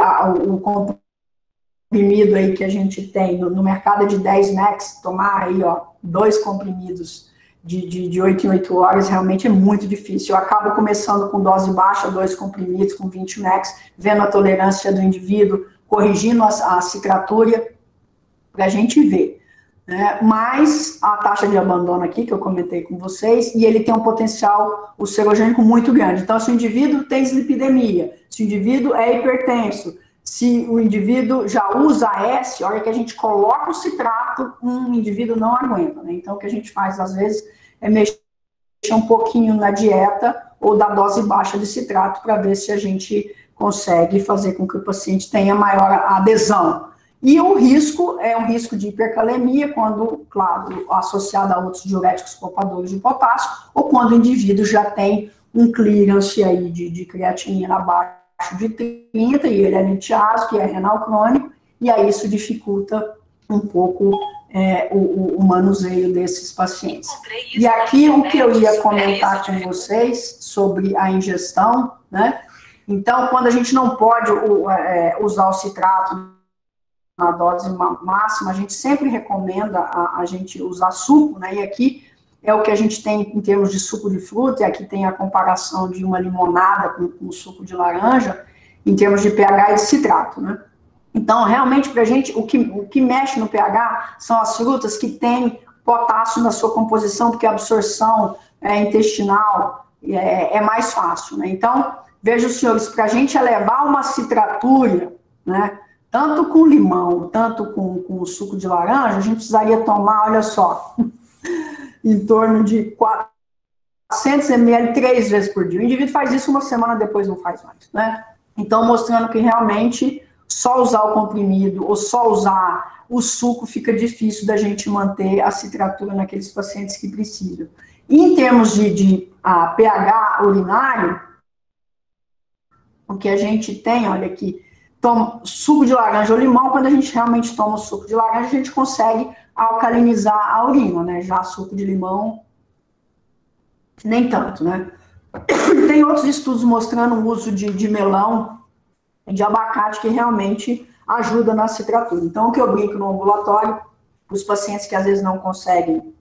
o comprimido aí que a gente tem no mercado é de 10 max, tomar aí, 2 comprimidos de 8 em 8 horas, realmente é muito difícil. Eu acabo começando com dose baixa, 2 comprimidos com 20 max, vendo a tolerância do indivíduo, corrigindo a citratura, para a gente ver, né? Mas a taxa de abandono aqui, que eu comentei com vocês, e ele tem um potencial ulcerogênico muito grande. Então, se o indivíduo tem dislipidemia, se o indivíduo é hipertenso, se o indivíduo já usa S, a hora que a gente coloca o citrato, um indivíduo não aguenta, né? Então, o que a gente faz, às vezes, é mexer um pouquinho na dieta ou da dose baixa de citrato para ver se a gente consegue fazer com que o paciente tenha maior adesão. E o risco é um risco de hipercalemia, quando, claro, associado a outros diuréticos poupadores de potássio, ou quando o indivíduo já tem um clearance aí de creatinina abaixo de 30, e ele é litiaso, que é renal crônico, e aí isso dificulta um pouco o manuseio desses pacientes. E aqui o que eu ia comentar com vocês sobre a ingestão, né? Então, quando a gente não pode usar o citrato na dose máxima, a gente sempre recomenda a gente usar suco, né? E aqui é o que a gente tem em termos de suco de fruta, e aqui tem a comparação de uma limonada com suco de laranja, em termos de pH e de citrato, né? Então, realmente, para a gente, o que mexe no pH são as frutas que têm potássio na sua composição, porque a absorção intestinal é mais fácil, né? Então, vejam, senhores, para a gente elevar uma citratura, né, tanto com limão, tanto com suco de laranja, a gente precisaria tomar, olha só, em torno de 400 ml 3 vezes por dia. O indivíduo faz isso uma semana, depois não faz mais, né? Então, mostrando que realmente só usar o comprimido ou só usar o suco fica difícil da gente manter a citratura naqueles pacientes que precisam. E em termos de pH urinário, o que a gente tem, olha aqui, toma suco de laranja ou limão, quando a gente realmente toma o suco de laranja, a gente consegue alcalinizar a urina, né? Já suco de limão, nem tanto, né? Tem outros estudos mostrando o uso de melão, de abacate, que realmente ajuda na citratura. Então, o que eu brinco no ambulatório, os pacientes que às vezes não conseguem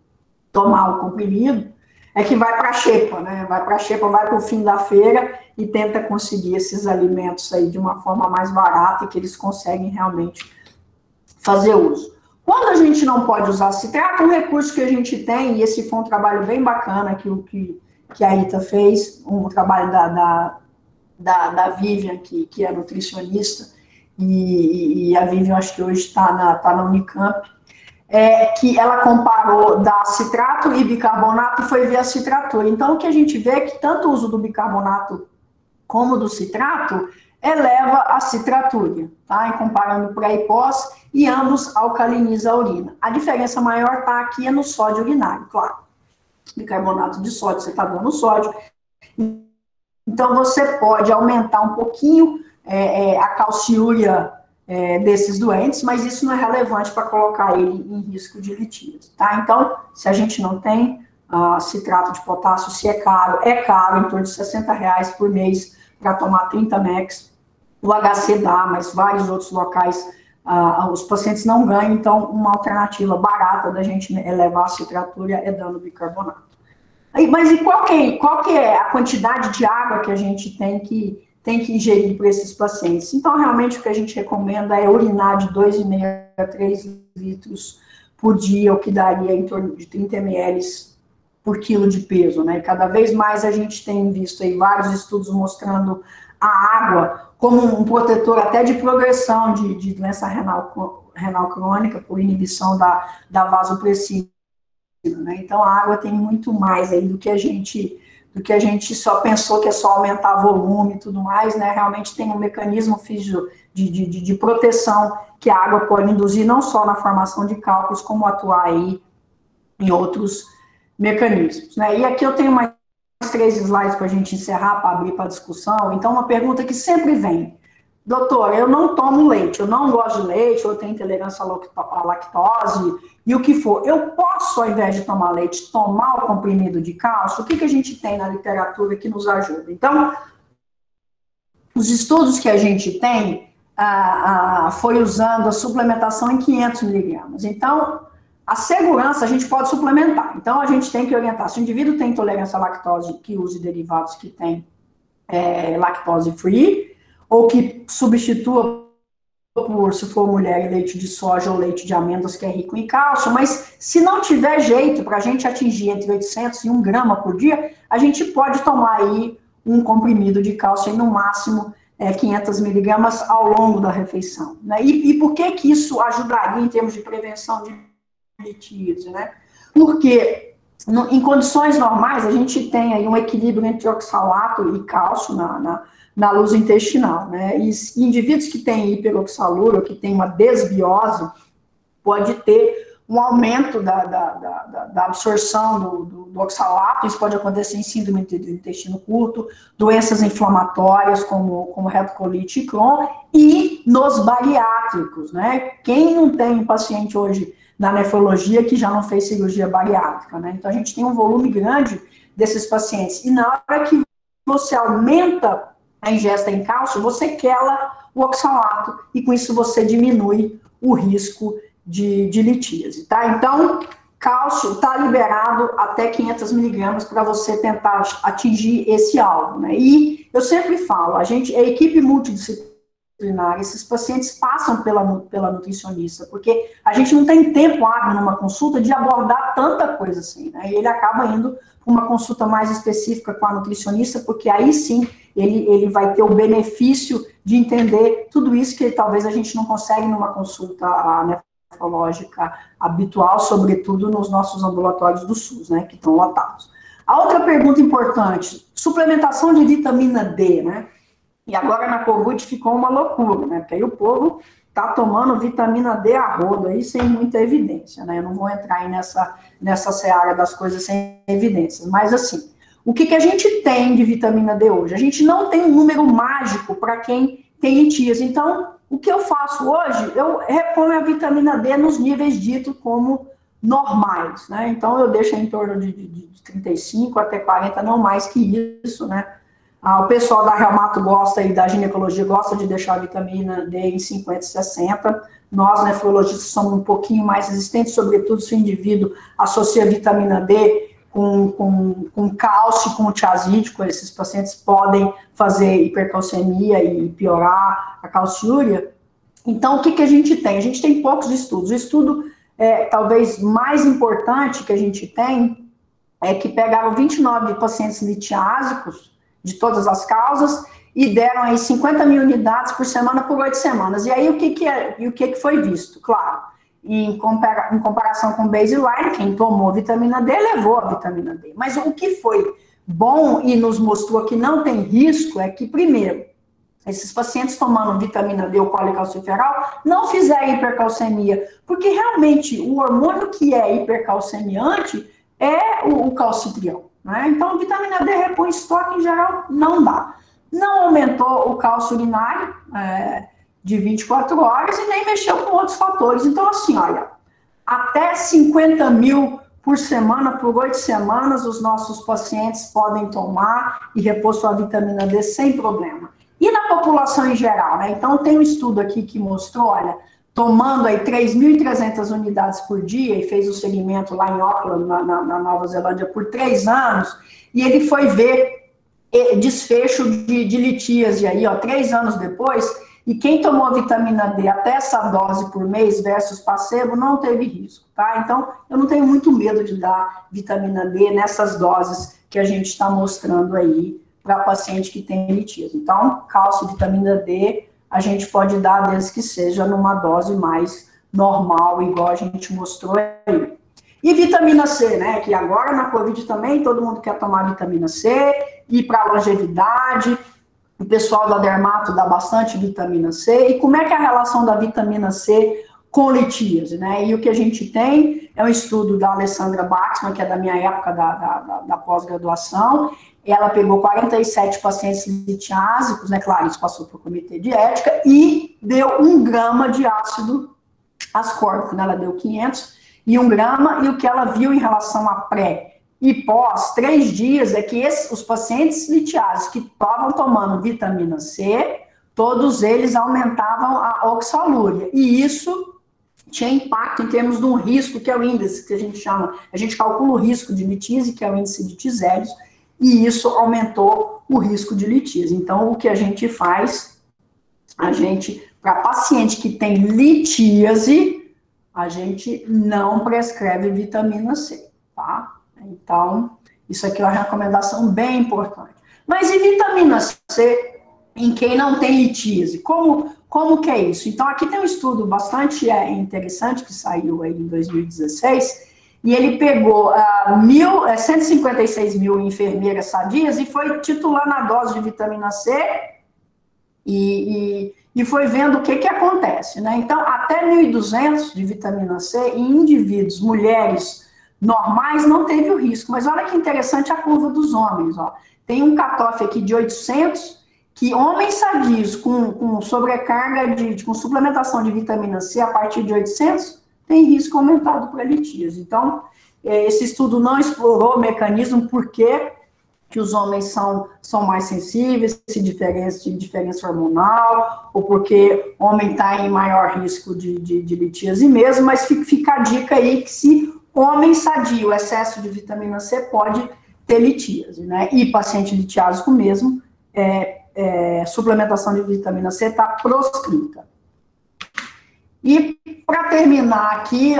tomar o comprimido, é que vai para a xepa, né? Vai para a xepa, vai para o fim da feira e tenta conseguir esses alimentos aí de uma forma mais barata e que eles conseguem realmente fazer uso. Quando a gente não pode usar citrato, um recurso que a gente tem, e esse foi um trabalho bem bacana que a Ita fez, um trabalho da Vivian, que é nutricionista, e a Vivian acho que hoje está na Unicamp, que ela comparou da citrato e bicarbonato e foi ver a citratura. Então, o que a gente vê é que tanto o uso do bicarbonato como do citrato eleva a citratura, tá? E comparando pré e pós, e ambos alcalinizam a urina. A diferença maior está aqui no sódio urinário, claro. Bicarbonato de sódio, você está dando sódio. Então, você pode aumentar um pouquinho a calciúria desses doentes, mas isso não é relevante para colocar ele em risco de litíase, tá? Então, se a gente não tem citrato de potássio, se é caro, em torno de R$60 por mês para tomar 30 mEq. O HC dá, mas vários outros locais os pacientes não ganham, então uma alternativa barata da gente elevar a citratura é dando bicarbonato. Mas e qual que é a quantidade de água que a gente tem que ingerir para esses pacientes? Então, realmente, o que a gente recomenda é urinar de 2,5 a 3 litros por dia, o que daria em torno de 30 ml por quilo de peso, né? E cada vez mais a gente tem visto aí vários estudos mostrando a água como um protetor até de progressão de doença renal crônica, por inibição da vasopressina, né? Então, a água tem muito mais aí do que a gente só pensou que é só aumentar volume e tudo mais, né? Realmente tem um mecanismo físico de proteção que a água pode induzir, não só na formação de cálculos, como atuar aí em outros mecanismos, né? E aqui eu tenho mais 3 slides para a gente encerrar, para abrir para discussão. Então, uma pergunta que sempre vem: doutor, eu não tomo leite, eu não gosto de leite, eu tenho intolerância à lactose, e o que for, eu posso, ao invés de tomar leite, tomar o comprimido de cálcio? O que a gente tem na literatura que nos ajuda? Então, os estudos que a gente tem foi usando a suplementação em 500 miligramas. Então, a segurança a gente pode suplementar. Então, a gente tem que orientar. Se o indivíduo tem intolerância à lactose, que use derivados que tem lactose free, ou que substitua por, se for mulher, leite de soja ou leite de amêndoas, que é rico em cálcio. Mas se não tiver jeito para a gente atingir entre 800 e 1 grama por dia, a gente pode tomar aí um comprimido de cálcio aí no máximo 500 miligramas ao longo da refeição, né? E por que isso ajudaria em termos de prevenção de litíase, né? Porque em condições normais a gente tem aí um equilíbrio entre oxalato e cálcio na luz intestinal, né? E indivíduos que têm hiperoxalúria ou que têm uma desbiose pode ter um aumento da absorção do oxalato. Isso pode acontecer em síndrome do intestino curto, doenças inflamatórias como retocolite e Crohn, e nos bariátricos, né? Quem não tem um paciente hoje na nefrologia que já não fez cirurgia bariátrica, né? Então, a gente tem um volume grande desses pacientes. E na hora que você aumenta a ingesta em cálcio, você quela o oxalato, e com isso você diminui o risco de litíase, tá? Então, cálcio está liberado até 500 miligramas para você tentar atingir esse alvo, né? E eu sempre falo, a equipe multidisciplinar urinária, esses pacientes passam pela nutricionista, porque a gente não tem tempo hábil numa consulta de abordar tanta coisa assim, né? E ele acaba indo para uma consulta mais específica com a nutricionista, porque aí sim ele vai ter o benefício de entender tudo isso que talvez a gente não consegue numa consulta nefrológica habitual, sobretudo nos nossos ambulatórios do SUS, né, que estão lotados. A outra pergunta importante, suplementação de vitamina D, né? E agora na Covid ficou uma loucura, né? Porque aí o povo tá tomando vitamina D a rodo aí sem muita evidência, né? Eu não vou entrar aí nessa seara das coisas sem evidências, mas assim, o que a gente tem de vitamina D hoje? A gente não tem um número mágico para quem tem litíase. Então, o que eu faço hoje? Eu reponho a vitamina D nos níveis ditos como normais, né? Então, eu deixo em torno de 35 até 40, não mais que isso, né? O pessoal da reumato gosta e da ginecologia gosta de deixar a vitamina D em 50, 60. Nós, nefrologistas, somos um pouquinho mais resistentes, sobretudo se o indivíduo associa a vitamina D com cálcio, com tiazídico. Esses pacientes podem fazer hipercalcemia e piorar a calciúria. Então, o que a gente tem? A gente tem poucos estudos. O estudo, talvez, mais importante que a gente tem é que pegaram 29 pacientes litiásicos de todas as causas e deram aí 50 mil unidades por semana por 8 semanas. E aí, o que foi visto? Claro, em comparação com baseline, quem tomou vitamina D levou a vitamina D. Mas o que foi bom e nos mostrou que não tem risco é que, primeiro, esses pacientes tomando vitamina D ou colecalciferol não fizeram hipercalcemia, porque realmente o hormônio que é hipercalcemiante é o calcitriol, né? Então, vitamina D repõe estoque, em geral, não dá. Não aumentou o cálcio urinário de 24 horas e nem mexeu com outros fatores. Então, assim, olha, até 50 mil por semana, por 8 semanas, os nossos pacientes podem tomar e repor sua vitamina D sem problema. E na população em geral, né? Então, tem um estudo aqui que mostrou, olha, tomando aí 3.300 unidades por dia, e fez o segmento lá em Auckland, na Nova Zelândia, por 3 anos, e ele foi ver desfecho de litíase aí, 3 anos depois, e quem tomou a vitamina D até essa dose por mês versus placebo não teve risco, tá? Então, eu não tenho muito medo de dar vitamina D nessas doses que a gente está mostrando aí para paciente que tem litíase. Então, cálcio e vitamina D, a gente pode dar desde que seja numa dose mais normal, igual a gente mostrou aí. E vitamina C, né, que agora na Covid também todo mundo quer tomar vitamina C, ir para longevidade, o pessoal da dermato dá bastante vitamina C. E como é que é a relação da vitamina C com litíase, né? E o que a gente tem é um estudo da Alessandra Baxman, que é da minha época da pós-graduação. Ela pegou 47 pacientes litiásicos, né? Claro, isso passou para o comitê de ética, e deu 1 grama de ácido ascórbico, né? Ela deu 500 e 1 grama, e o que ela viu em relação a pré e pós 3 dias é que os pacientes litiásicos que estavam tomando vitamina C, todos eles aumentavam a oxalúria, e isso tinha impacto em termos de um risco, que é o índice que a gente chama, a gente calcula o risco de litíase, que é o índice de T-zéros, e isso aumentou o risco de litíase. Então, o que a gente faz, para paciente que tem litíase, a gente não prescreve vitamina C, tá? Então, isso aqui é uma recomendação bem importante. Mas e vitamina C em quem não tem litíase? Como que é isso? Então, aqui tem um estudo bastante interessante que saiu aí em 2016, e ele pegou 156 mil enfermeiras sadias e foi titulando a dose de vitamina C e foi vendo o que acontece, né? Então, até 1.200 de vitamina C em indivíduos, mulheres normais, não teve o risco. Mas olha que interessante a curva dos homens, ó. Tem um cutoff aqui de 800, que homens sadios com sobrecarga, com suplementação de vitamina C a partir de 800, tem risco aumentado para litíase. Então, esse estudo não explorou o mecanismo por que os homens são mais sensíveis, se diferença hormonal, ou porque o homem está em maior risco de litíase mesmo, mas fica a dica aí que se homem sadio, excesso de vitamina C pode ter litíase, né? E paciente litiásico mesmo, suplementação de vitamina C está proscrita. E, para terminar aqui,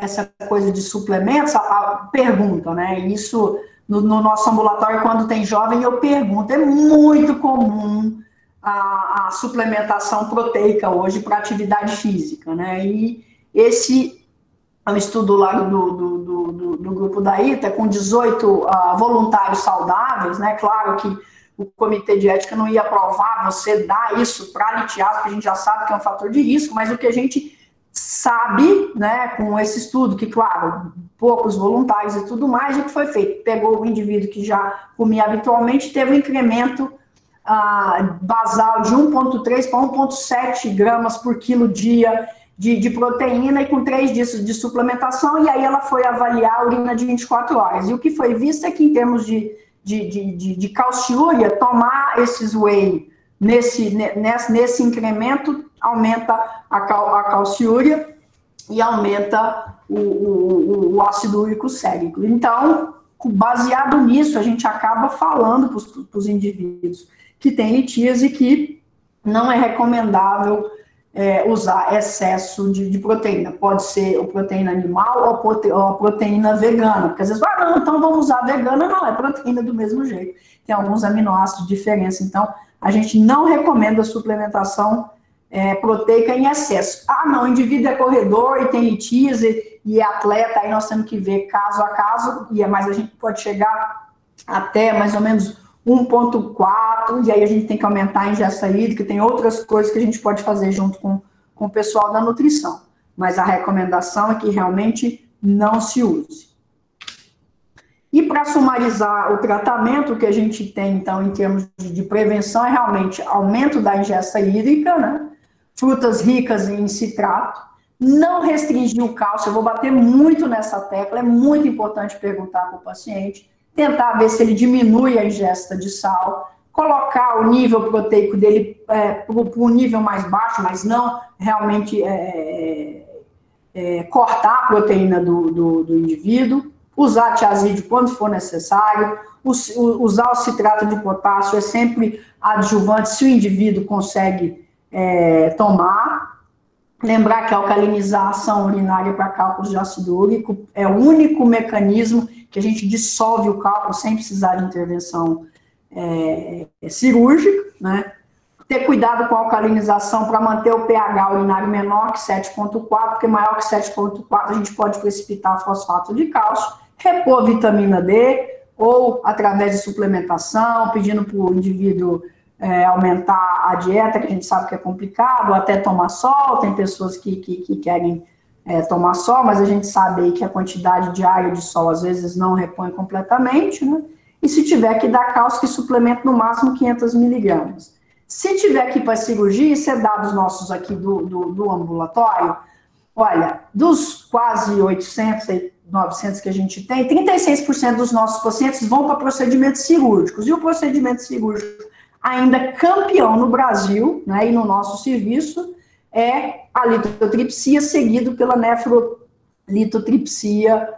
essa coisa de suplementos, a pergunta, né? Isso, no nosso ambulatório, quando tem jovem, eu pergunto, é muito comum a suplementação proteica hoje para atividade física, né? E esse é um estudo lá do grupo da ITA, com 18 voluntários saudáveis, né? Claro que o comitê de ética não ia aprovar você dar isso para litiases, porque a gente já sabe que é um fator de risco, mas o que a gente sabe, né, com esse estudo, que, claro, poucos voluntários e tudo mais, o que foi feito? Pegou o indivíduo que já comia habitualmente, teve um incremento basal de 1,3 para 1,7 gramas por quilo dia de proteína, e com 3 dias de suplementação, e aí ela foi avaliar a urina de 24 horas. E o que foi visto é que, em termos de calciúria, tomar esses whey nesse incremento aumenta a calciúria e aumenta o ácido úrico sérico. Então, baseado nisso, a gente acaba falando para os indivíduos que têm litíase que não é recomendável usar excesso de proteína. Pode ser a proteína animal ou a proteína vegana, porque às vezes, não, então vamos usar a vegana. Não, é proteína do mesmo jeito. Tem alguns aminoácidos de diferença. Então, a gente não recomenda a suplementação proteica em excesso. Não, o indivíduo é corredor e tem litíase e é atleta, aí nós temos que ver caso a caso, mas a gente pode chegar até mais ou menos 1,4, e aí a gente tem que aumentar a ingesta hídrica, tem outras coisas que a gente pode fazer junto com o pessoal da nutrição. Mas a recomendação é que realmente não se use. E para sumarizar o tratamento que a gente tem, então, em termos de prevenção, é realmente aumento da ingesta hídrica, né? Frutas ricas em citrato, não restringir o cálcio, eu vou bater muito nessa tecla, é muito importante perguntar para o paciente, tentar ver se ele diminui a ingesta de sal, colocar o nível proteico dele para um nível mais baixo, mas não realmente cortar a proteína do indivíduo, usar tiazide quando for necessário, usar o citrato de potássio é sempre adjuvante se o indivíduo consegue tomar. Lembrar que a alcalinização urinária para cálculos de ácido úrico é o único mecanismo que a gente dissolve o cálculo sem precisar de intervenção cirúrgica, né? Ter cuidado com a alcalinização para manter o pH urinário menor que 7,4, porque maior que 7,4 a gente pode precipitar fosfato de cálcio, repor vitamina D, ou através de suplementação, pedindo para o indivíduo aumentar a dieta, que a gente sabe que é complicado, até tomar sol. Tem pessoas que querem tomar sol, mas a gente sabe aí que a quantidade diária de sol às vezes não repõe completamente, né? E se tiver que dar cálcio, que suplemento no máximo 500 miligramas. Se tiver que ir para cirurgia, isso é dados nossos aqui do ambulatório, olha, dos quase 800, 900 que a gente tem, 36% dos nossos pacientes vão para procedimentos cirúrgicos, e o procedimento cirúrgico ainda campeão no Brasil, né, e no nosso serviço, é a litotripsia, seguido pela nefrolitotripsia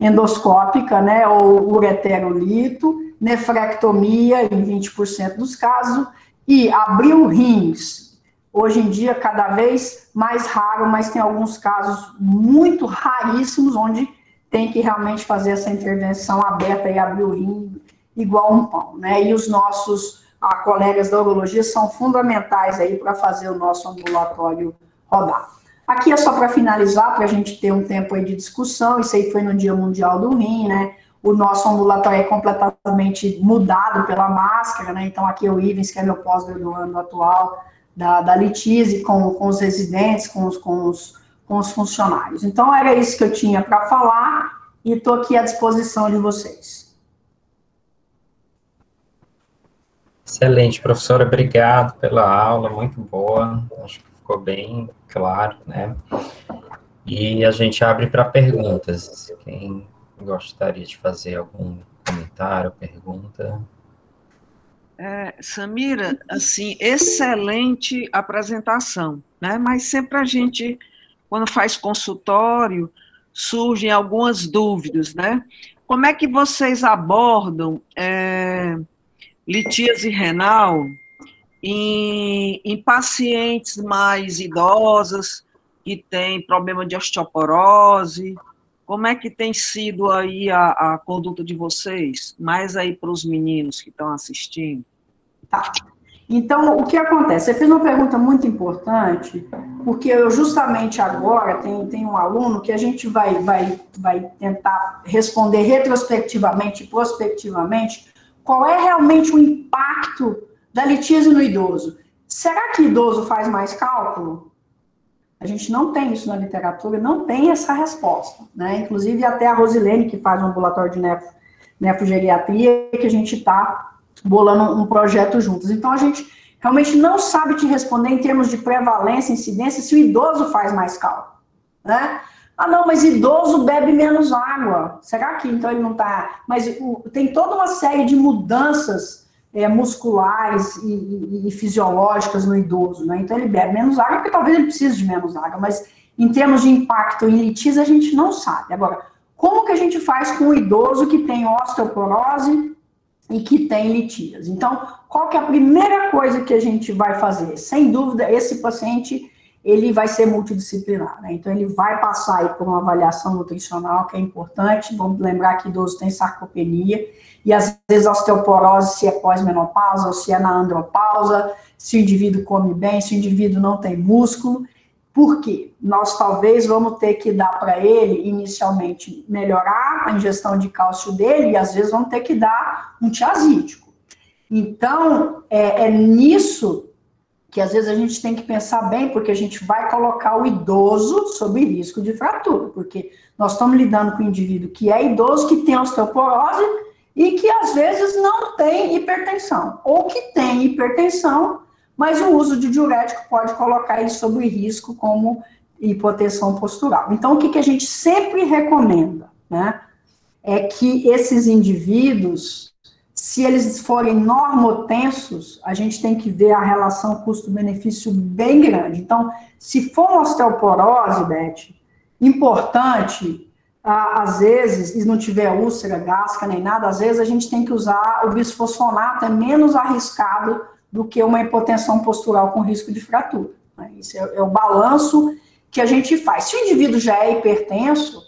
endoscópica, né, ou ureterolito, nefrectomia em 20% dos casos, e abrir o rins, hoje em dia cada vez mais raro, mas tem alguns casos muito raríssimos, onde tem que realmente fazer essa intervenção aberta e abrir o rim igual um pão, né? E os nossos colegas da urologia são fundamentais aí para fazer o nosso ambulatório rodar. Aqui é só para finalizar, para a gente ter um tempo aí de discussão. Isso aí foi no Dia Mundial do Rim, né? O nosso ambulatório é completamente mudado pela máscara, né? Então aqui é o Ivens, que é meu pós-graduando atual da Litise, com os residentes, com os funcionários. Então era isso que eu tinha para falar e estou aqui à disposição de vocês. Excelente, professora, obrigado pela aula, muito boa, acho que ficou bem claro, né? E a gente abre para perguntas. Quem gostaria de fazer algum comentário, pergunta? Samira, assim, excelente apresentação, né? Mas sempre a gente, quando faz consultório, surgem algumas dúvidas, né? Como é que vocês abordam litíase renal em pacientes mais idosas, que têm problema de osteoporose? Como é que tem sido aí a conduta de vocês? Mais aí para os meninos que estão assistindo. Tá. Então, o que acontece? Você fez uma pergunta muito importante, porque eu justamente agora tem um aluno que a gente vai tentar responder retrospectivamente e prospectivamente qual é realmente o impacto da litíase no idoso. Será que idoso faz mais cálculo? A gente não tem isso na literatura, não tem essa resposta, né? Inclusive, até a Rosilene, que faz um ambulatório de nefrogeriatria, que a gente está bolando um projeto juntos. Então, a gente realmente não sabe te responder em termos de prevalência, incidência, se o idoso faz mais cálculo, né? Ah, não, mas idoso bebe menos água. Será que então ele não está... Mas tem toda uma série de mudanças musculares e fisiológicas no idoso, né? Então ele bebe menos água, porque talvez ele precise de menos água, mas em termos de impacto em litíase, a gente não sabe. Agora, como que a gente faz com o idoso que tem osteoporose e que tem litíase? Então, qual que é a primeira coisa que a gente vai fazer? Sem dúvida, esse paciente, ele vai ser multidisciplinar, né? Então, ele vai passar aí por uma avaliação nutricional, que é importante. Vamos lembrar que idoso tem sarcopenia, e às vezes a osteoporose, se é pós-menopausa ou se é na andropausa, se o indivíduo come bem, se o indivíduo não tem músculo. Por quê? Nós talvez vamos ter que dar para ele, inicialmente, melhorar a ingestão de cálcio dele, e às vezes vamos ter que dar um tiazídico. Então, é nisso que às vezes a gente tem que pensar bem, porque a gente vai colocar o idoso sob risco de fratura, porque nós estamos lidando com um indivíduo que é idoso, que tem osteoporose, e que às vezes não tem hipertensão, ou que tem hipertensão, mas o uso de diurético pode colocar ele sob risco como hipotensão postural. Então, o que a gente sempre recomenda, né, é que esses indivíduos, se eles forem normotensos, a gente tem que ver a relação custo-benefício bem grande. Então, se for uma osteoporose, Beth, importante... às vezes, e não tiver úlcera gástrica nem nada, às vezes a gente tem que usar o bisfosfonato, é menos arriscado do que uma hipotensão postural com risco de fratura. Né? Isso é o balanço que a gente faz. Se o indivíduo já é hipertenso,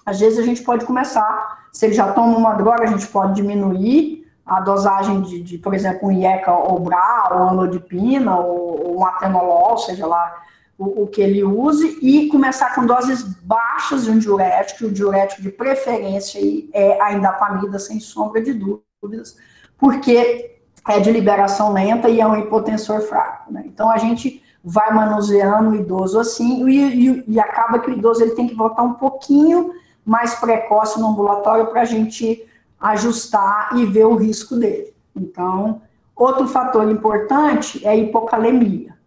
às vezes a gente pode começar, se ele já toma uma droga, a gente pode diminuir a dosagem de por exemplo, um IECA ou BRA, ou amlodipina, ou um atenolol, seja lá o que ele use, e começar com doses baixas de um diurético, o diurético de preferência é a indapamida, sem sombra de dúvidas, porque é de liberação lenta e é um hipotensor fraco, né? Então, a gente vai manuseando o idoso assim, e acaba que o idoso ele tem que voltar um pouquinho mais precoce no ambulatório para a gente ajustar e ver o risco dele. Então, outro fator importante é a hipocalemia.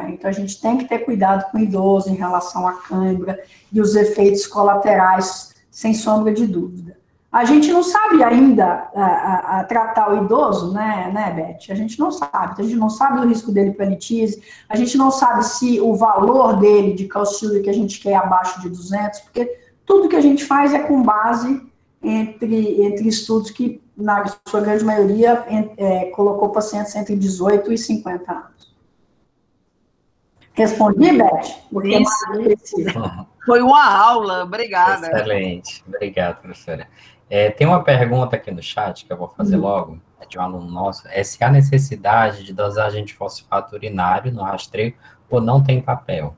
Então, a gente tem que ter cuidado com o idoso em relação à cãibra e os efeitos colaterais, sem sombra de dúvida. A gente não sabe ainda tratar o idoso, né, Beth? A gente não sabe. A gente não sabe do risco dele para litíase, a gente não sabe se o valor dele de calciúria que a gente quer é abaixo de 200, porque tudo que a gente faz é com base entre estudos que, na sua grande maioria, colocou pacientes entre 18 e 50 anos. Respondi, Beth? Porque foi uma aula, obrigada. Excelente, obrigado, professora. Tem uma pergunta aqui no chat que eu vou fazer logo, de um aluno nosso, se há necessidade de dosagem de fosfato urinário no rastreio ou não tem papel?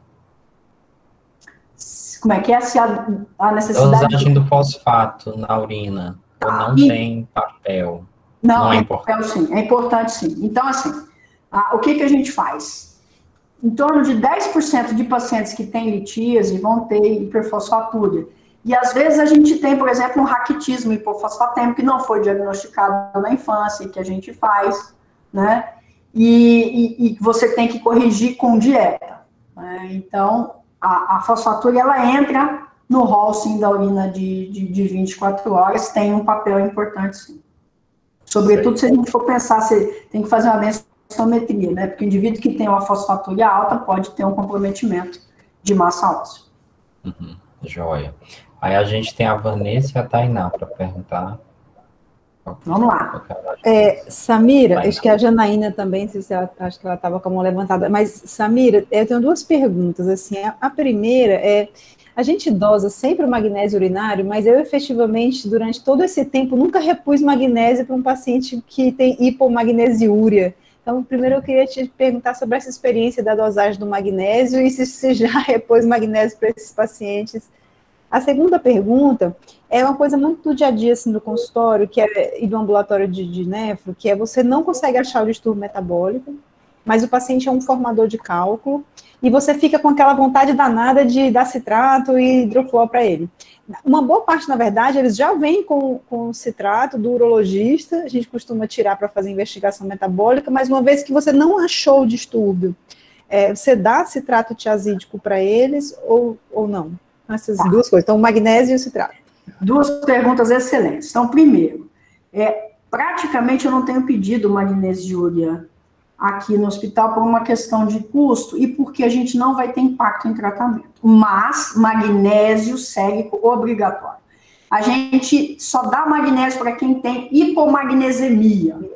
Como é que é? Se há necessidade... Dosagem do fosfato na urina ou não tem papel? Não é importante. Papel, sim, é importante sim. Então, assim, o que a gente faz? Em torno de 10% de pacientes que têm litíase vão ter hiperfosfatúria. E às vezes a gente tem, por exemplo, um raquitismo hipofosfatêmico que não foi diagnosticado na infância, e que a gente faz, né? E você tem que corrigir com dieta. Né? Então, a fosfatúria, ela entra no rol, sim, da urina de 24 horas, tem um papel importante, sim. Sobretudo, se a gente for pensar, você tem que fazer uma densitometria, né? Porque o indivíduo que tem uma fosfatúria alta pode ter um comprometimento de massa óssea. Joia. Aí a gente tem a Vanessa e a Tainá para perguntar. Vamos lá. Samira, Tainá. acho que a Janaína também, acho que ela estava com a mão levantada, mas Samira, eu tenho duas perguntas, assim, a primeira é, a gente dosa sempre o magnésio urinário, mas eu efetivamente, durante todo esse tempo, nunca repus magnésio para um paciente que tem hipomagnesiúria. Então, primeiro eu queria te perguntar sobre essa experiência da dosagem do magnésio e se você já repôs magnésio para esses pacientes. A segunda pergunta é uma coisa muito do dia a dia, assim, do consultório, e do ambulatório de nefro, que é você não consegue achar o distúrbio metabólico, mas o paciente é um formador de cálculo, e você fica com aquela vontade danada de dar citrato e hidrofluor para ele. Uma boa parte, na verdade, eles já vêm com o citrato do urologista, a gente costuma tirar para fazer investigação metabólica, mas uma vez que você não achou o distúrbio, você dá citrato tiazídico para eles ou não? Essas duas coisas, então o magnésio e o citrato. Duas perguntas excelentes. Então, primeiro, praticamente eu não tenho pedido magnesiúria aqui no hospital por uma questão de custo e porque a gente não vai ter impacto em tratamento. Mas magnésio segue obrigatório. A gente só dá magnésio para quem tem hipomagnesemia.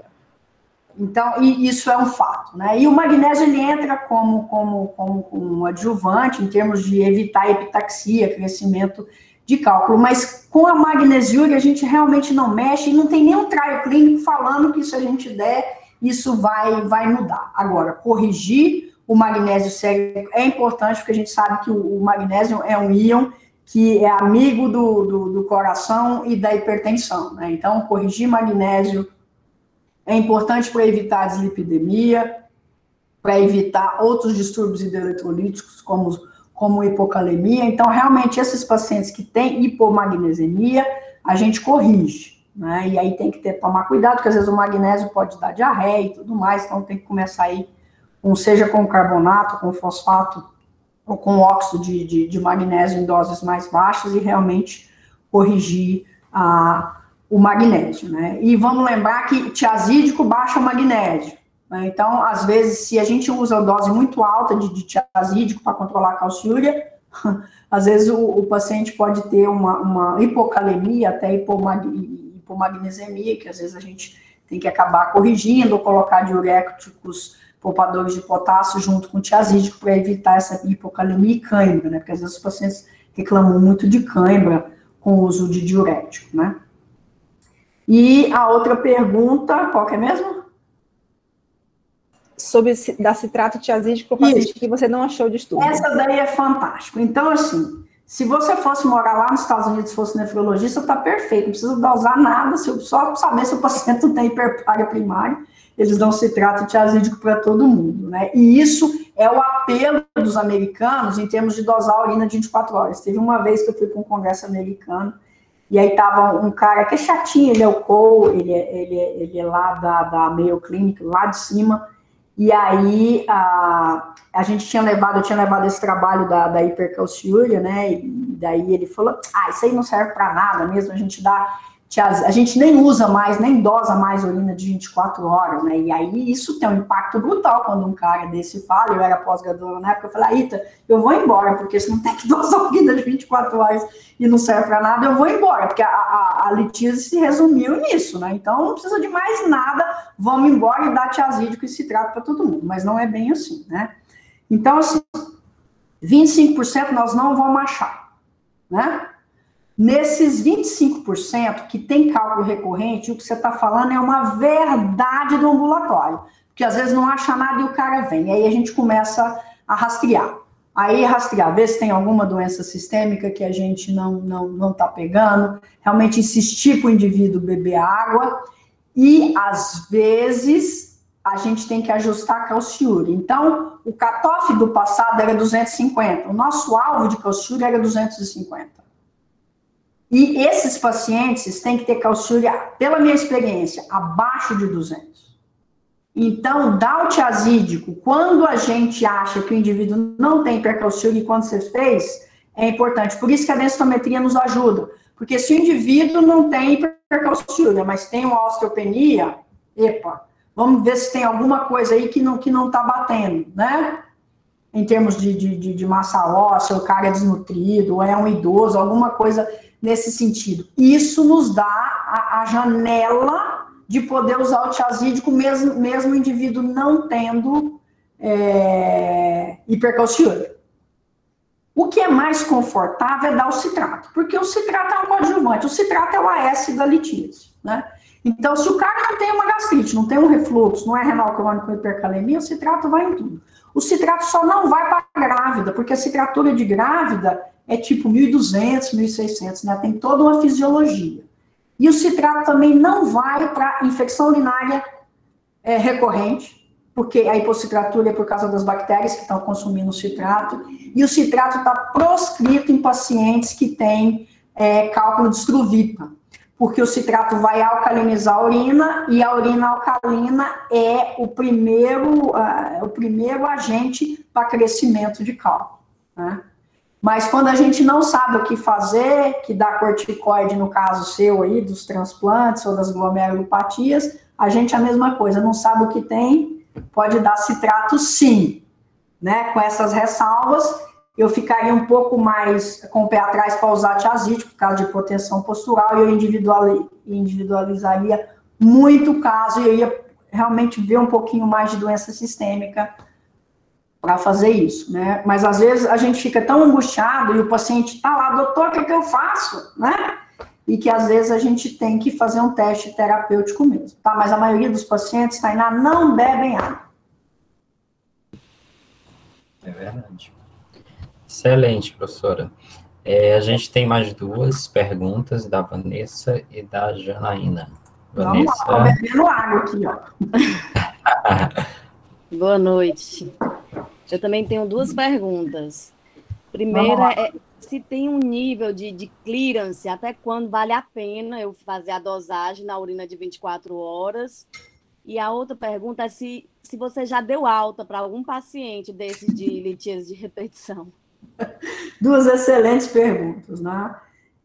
Então, e isso é um fato, né? E o magnésio, ele entra como um adjuvante em termos de evitar epitaxia, crescimento de cálculo, mas com a magnesiúria a gente realmente não mexe e não tem nenhum trial clínico falando que se a gente der, isso vai mudar. Agora, corrigir o magnésio sério é importante, porque a gente sabe que o magnésio é um íon que é amigo do coração e da hipertensão, né? Então, corrigir magnésio é importante para evitar a dislipidemia, para evitar outros distúrbios hidroeletrolíticos, como hipocalemia. Então, realmente, esses pacientes que têm hipomagnesemia, a gente corrige, né? E aí tem que tomar cuidado, porque às vezes o magnésio pode dar diarreia e tudo mais, então tem que começar aí, seja com carbonato, com fosfato, ou com óxido de magnésio em doses mais baixas e realmente corrigir o magnésio, né? E vamos lembrar que tiazídico baixa o magnésio, né? Então, às vezes, se a gente usa dose muito alta de tiazídico para controlar a calciúria, às vezes o paciente pode ter uma hipocalemia, até hipomagnesemia, que às vezes a gente tem que acabar corrigindo, ou colocar diuréticos poupadores de potássio junto com o tiazídico para evitar essa hipocalemia e cãibra, né? Porque às vezes os pacientes reclamam muito de cãibra com o uso de diurético, né? E a outra pergunta, qual que é mesmo? Sobre dar citrato tiazídico para o paciente que você não achou distúrbio. Essa daí é fantástico. Então, assim, se você fosse morar lá nos Estados Unidos, fosse nefrologista, tá perfeito, não precisa dosar nada, só saber se o paciente tem hiperplasia primária, eles dão citrato tiazídico para todo mundo, né? E isso é o apelo dos americanos em termos de dosar a urina de 24 horas. Teve uma vez que eu fui para um congresso americano, e aí tava um cara que é chatinho, ele é o Cole, ele é lá da Mayo Clinic, lá de cima, e aí eu tinha levado esse trabalho da hipercalciúria, né, e daí ele falou, isso aí não serve para nada mesmo, a gente nem usa mais, nem dosa mais urina de 24 horas, né, e aí isso tem um impacto brutal quando um cara desse fala, eu era pós-graduada na época, eu falei, Ita, eu vou embora, porque se não tem que dosar urina de 24 horas e não serve para nada, eu vou embora, porque a litíase se resumiu nisso, né, então não precisa de mais nada, vamos embora e dar tiazídico e citrato para todo mundo, mas não é bem assim, né. Então, assim, 25% nós não vamos achar, né. Nesses 25% que tem cálculo recorrente, o que você está falando é uma verdade do ambulatório, porque às vezes não acha nada e o cara vem, aí a gente começa a rastrear. Aí rastrear, ver se tem alguma doença sistêmica que a gente não está pegando, realmente insistir para o indivíduo beber água, e às vezes a gente tem que ajustar a calciúria. Então, o cutoff do passado era 250, o nosso alvo de calciúria era 250. E esses pacientes têm que ter calciúria, pela minha experiência, abaixo de 200. Então, dar o tiazídico, quando a gente acha que o indivíduo não tem hipercalciúria e quando você fez, é importante. Por isso que a densitometria nos ajuda. Porque se o indivíduo não tem hipercalciúria, mas tem uma osteopenia, vamos ver se tem alguma coisa aí que não está batendo, né? em termos de massa óssea, o cara é desnutrido, ou é um idoso, alguma coisa nesse sentido. Isso nos dá a janela de poder usar o tiazídico, mesmo o indivíduo não tendo hipercalciúria. O que é mais confortável é dar o citrato, porque o citrato é um coadjuvante, o citrato é o AS da litíase, né? Então, se o cara não tem uma gastrite, não tem um refluxo, não é renal crônico com hipercalemia, o citrato vai em tudo. O citrato só não vai para a grávida, porque a citratura de grávida é tipo 1.200, 1.600, né? Tem toda uma fisiologia. E o citrato também não vai para infecção urinária recorrente, porque a hipocitratura é por causa das bactérias que estão consumindo o citrato, e o citrato está proscrito em pacientes que têm cálculo de Struvipa, porque o citrato vai alcalinizar a urina, e a urina alcalina é o primeiro agente para crescimento de cálculo, né? Mas quando a gente não sabe o que fazer, que dá corticoide, no caso seu aí, dos transplantes ou das glomerulopatias, a gente é a mesma coisa, não sabe o que tem, pode dar citrato sim, né? Com essas ressalvas, eu ficaria um pouco mais com o pé atrás para usar tiazídico, por causa de hipotensão postural, e eu individualizaria muito o caso, e eu ia realmente ver um pouquinho mais de doença sistêmica para fazer isso, né? Mas às vezes a gente fica tão angustiado e o paciente está lá, doutor, o que eu faço, né? E que às vezes a gente tem que fazer um teste terapêutico mesmo, tá? Mas a maioria dos pacientes, Tainá, não bebem água. É verdade. Excelente, professora. A gente tem mais duas perguntas, da Vanessa e da Janaína. Vanessa. Vamos lá, bebendo água aqui, ó. Boa noite. Eu também tenho duas perguntas. Primeira é se tem um nível de clearance, até quando vale a pena eu fazer a dosagem na urina de 24 horas. E a outra pergunta é se você já deu alta para algum paciente desses de litíase de repetição. Duas excelentes perguntas, né?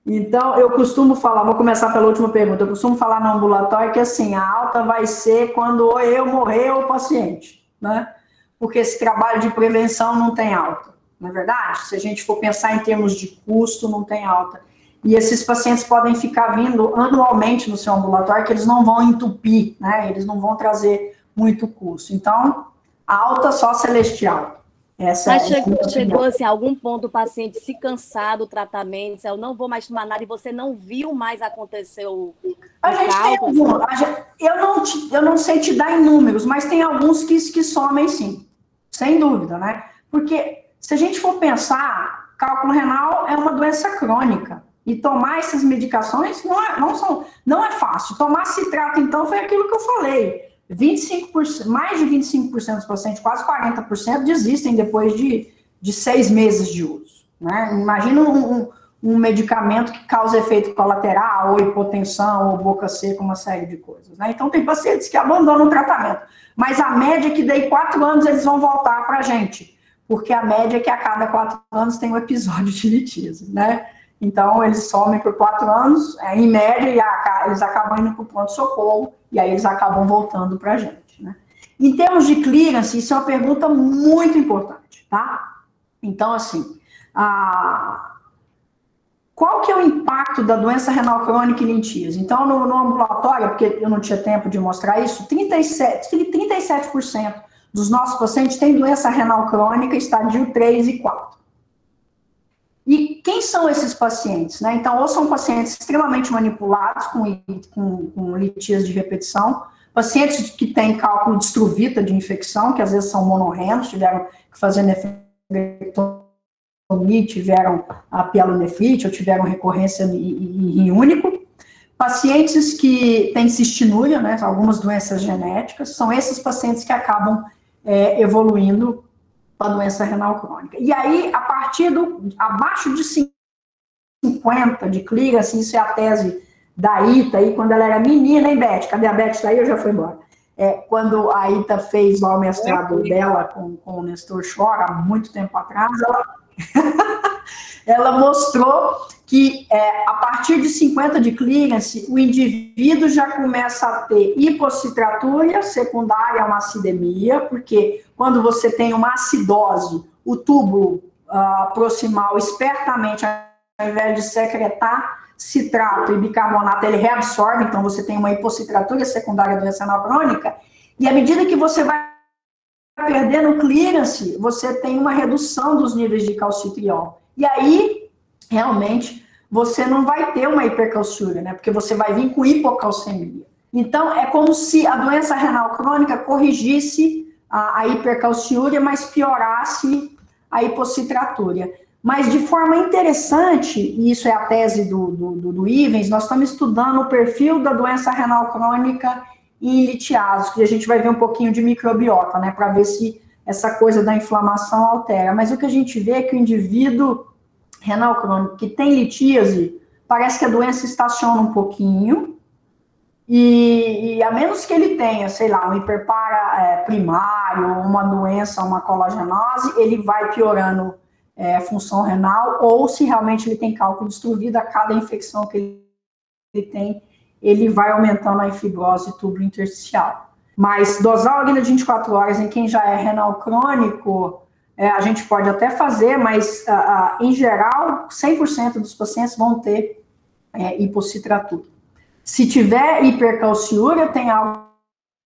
Então, eu costumo falar, vou começar pela última pergunta, eu costumo falar no ambulatório que, assim, a alta vai ser quando ou eu morrer ou o paciente, né? Porque esse trabalho de prevenção não tem alta, não é verdade? Se a gente for pensar em termos de custo, não tem alta. E esses pacientes podem ficar vindo anualmente no seu ambulatório, que eles não vão entupir, né? Eles não vão trazer muito custo. Então, alta só celestial. Mas chegou assim, a algum ponto o paciente se cansar do tratamento, eu não vou mais tomar nada, e você não viu mais acontecer o cálculo? Eu não sei te dar em números, mas tem alguns que somem sim, sem dúvida, né? Porque se a gente for pensar, cálculo renal é uma doença crônica, e tomar essas medicações não é fácil. Tomar citrato, então, foi aquilo que eu falei. 25%, mais de 25% dos pacientes, quase 40%, desistem depois de 6 meses de uso, né? Imagina um medicamento que causa efeito colateral, ou hipotensão, ou boca seca, uma série de coisas, né? Então, tem pacientes que abandonam o tratamento, mas a média é que daí 4 anos eles vão voltar para a gente, porque a média é que a cada 4 anos tem um episódio de litíase, né? Então, eles somem por 4 anos, em média, e eles acabam indo para o pronto-socorro, e aí eles acabam voltando para a gente, né? Em termos de clearance, isso é uma pergunta muito importante, tá? Então, assim, qual que é o impacto da doença renal crônica e litíase? Então, no ambulatório, porque eu não tinha tempo de mostrar isso, 37% dos nossos pacientes têm doença renal crônica, estadio 3 e 4. E quem são esses pacientes, né? Então, ou são pacientes extremamente manipulados com litíase de repetição, pacientes que têm cálculo de Struvita de infecção, que às vezes são monorrenos, tiveram que fazer nefrectomia, tiveram a pielonefrite, ou tiveram recorrência em rim único. Pacientes que têm cistinúria, né? Algumas doenças genéticas, são esses pacientes que acabam evoluindo para a doença renal crônica. E aí, abaixo de 50 de clearance, isso é a tese da Ita, aí, quando ela era menina, hein, Beth? Cadê a Beth? Daí eu já fui embora. Quando a Ita fez lá o mestrado dela com o Nestor Schor, há muito tempo atrás, ela mostrou que a partir de 50 de clearance, o indivíduo já começa a ter hipocitratura secundária a uma acidemia, porque quando você tem uma acidose o tubo proximal espertamente, ao invés de secretar citrato e bicarbonato, ele reabsorve, então você tem uma hipocitratura secundária à doença renal crônica, e à medida que você vai perdendo clearance, você tem uma redução dos níveis de calcitriol. E aí, realmente, você não vai ter uma hipercalciúria, né? Porque você vai vir com hipocalcemia. Então, é como se a doença renal crônica corrigisse a hipercalciúria, mas piorasse a hipocitratura. Mas, de forma interessante, e isso é a tese do Ivens, nós estamos estudando o perfil da doença renal crônica em litiases, que a gente vai ver um pouquinho de microbiota, né, para ver se essa coisa da inflamação altera. Mas o que a gente vê é que o indivíduo renal crônico que tem litíase, parece que a doença estaciona um pouquinho, e a menos que ele tenha, sei lá, um hiperpara primário, uma doença, uma colagenose, ele vai piorando a função renal, ou se realmente ele tem cálculo destruído, a cada infecção que ele tem, ele vai aumentando a fibrose tubo-intersticial. Mas dosar a urina de 24 horas em quem já é renal crônico, a gente pode até fazer, mas em geral, 100% dos pacientes vão ter hipocitratura. Se tiver hipercalciúria, tem algo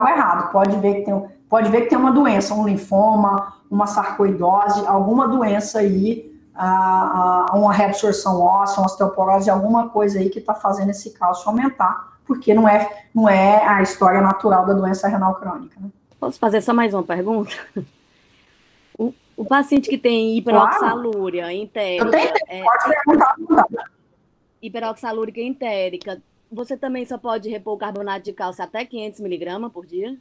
errado. Pode ver que tem uma doença, um linfoma, uma sarcoidose, alguma doença aí, uma reabsorção óssea, uma osteoporose, alguma coisa aí que está fazendo esse cálcio aumentar, porque não é a história natural da doença renal crônica. Né? Posso fazer só mais uma pergunta? O paciente que tem hiperoxalúria entérica... Eu tenho, pode perguntar. Hiperoxalúrica entérica, você também só pode repor o carbonato de cálcio até 500 miligramas por dia?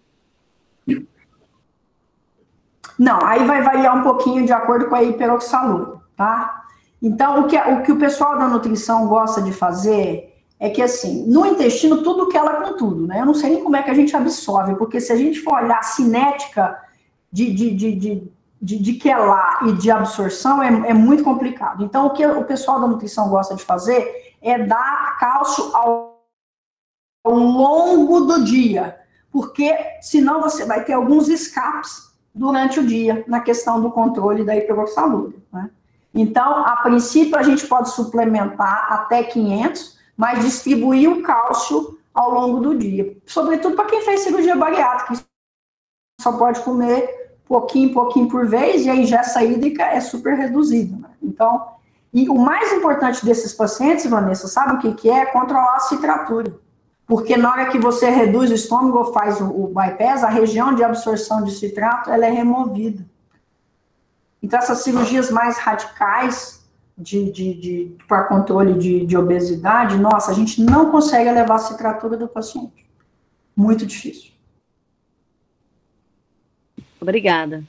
Não, aí vai variar um pouquinho de acordo com a hiperoxalúria, tá? Então, o que o pessoal da nutrição gosta de fazer é que, assim, no intestino, tudo quela com tudo, né? Eu não sei nem como é que a gente absorve, porque se a gente for olhar a cinética de quelar e de absorção, é muito complicado. Então, o que o pessoal da nutrição gosta de fazer é dar cálcio ao longo do dia, porque senão você vai ter alguns escapes durante o dia, na questão do controle da hiperoxalúria, né? Então, a princípio, a gente pode suplementar até 500, mas distribuir o cálcio ao longo do dia. Sobretudo para quem fez cirurgia bariátrica, que só pode comer pouquinho por vez, e a ingesta hídrica é super reduzida, né? Então, e o mais importante desses pacientes, Vanessa, sabe o que é? Controlar a citratura. Porque na hora que você reduz o estômago, faz o bypass, a região de absorção de citrato, ela é removida. Então, essas cirurgias mais radicais para controle de obesidade, nossa, a gente não consegue elevar a citratura do paciente. Muito difícil. Obrigada.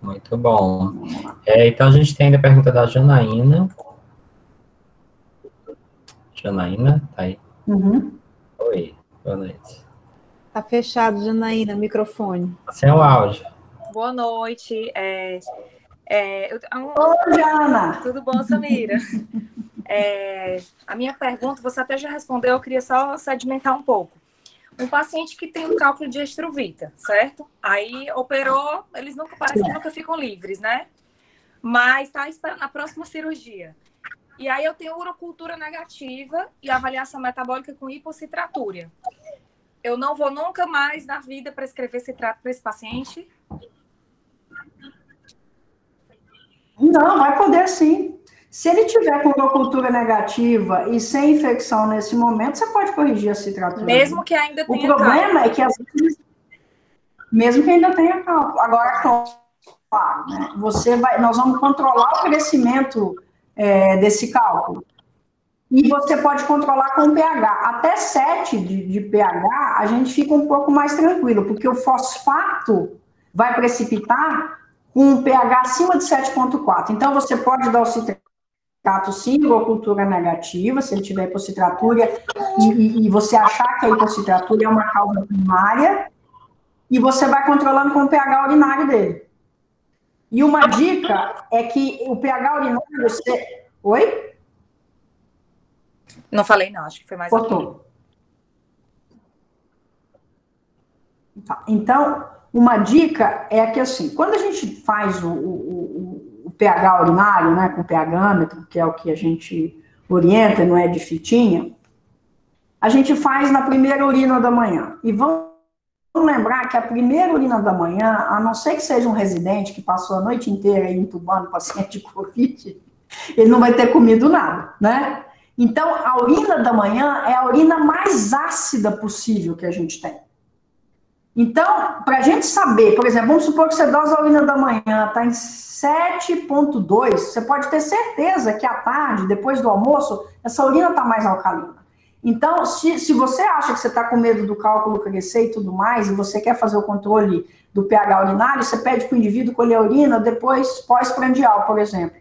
Muito bom. Então, a gente tem ainda a pergunta da Janaína. Janaína, tá aí? Uhum. Oi, boa noite. Tá fechado, Janaína, microfone. Sem o áudio. Boa noite. Oi, Jana! Tudo bom, Samira? A minha pergunta, você até já respondeu, eu queria só sedimentar um pouco. Um paciente que tem um cálculo de estruvita, certo? Aí operou, eles parece que nunca ficam livres, né? Mas está esperando a próxima cirurgia. E aí eu tenho urocultura negativa e avaliação metabólica com hipocitratura. Eu não vou nunca mais na vida prescrever citrato para esse paciente? Não, vai poder sim. Se ele tiver com urocultura negativa e sem infecção nesse momento, você pode corrigir a citratura. Mesmo que ainda tenha cálculo. O problema é que, às vezes, mesmo que ainda tenha cálculo. Agora, claro, né, nós vamos controlar o crescimento desse cálculo. E você pode controlar com pH. Até 7 de pH, a gente fica um pouco mais tranquilo, porque o fosfato vai precipitar com um pH acima de 7,4. Então, você pode dar o citrato sim, urocultura negativa, se ele tiver hipocitratura, e você achar que a hipocitratura é uma causa primária, e você vai controlando com o pH urinário dele. E uma dica é que o pH urinário... Oi? Não falei não, acho que foi mais... Cortou. Tá. Então, uma dica é que, assim, quando a gente faz o pH urinário, né, com pH-metro, que é o que a gente orienta, não é de fitinha, a gente faz na primeira urina da manhã. E vamos lembrar que a primeira urina da manhã, a não ser que seja um residente que passou a noite inteira aí entubando paciente de Covid, ele não vai ter comido nada, né? Então, a urina da manhã é a urina mais ácida possível que a gente tem. Então, para a gente saber, por exemplo, vamos supor que você dosa a urina da manhã, está em 7,2, você pode ter certeza que à tarde, depois do almoço, essa urina está mais alcalina. Então, se você acha que você está com medo do cálculo crescer e tudo mais, e você quer fazer o controle do pH urinário, você pede para o indivíduo colher a urina depois pós-prandial, por exemplo.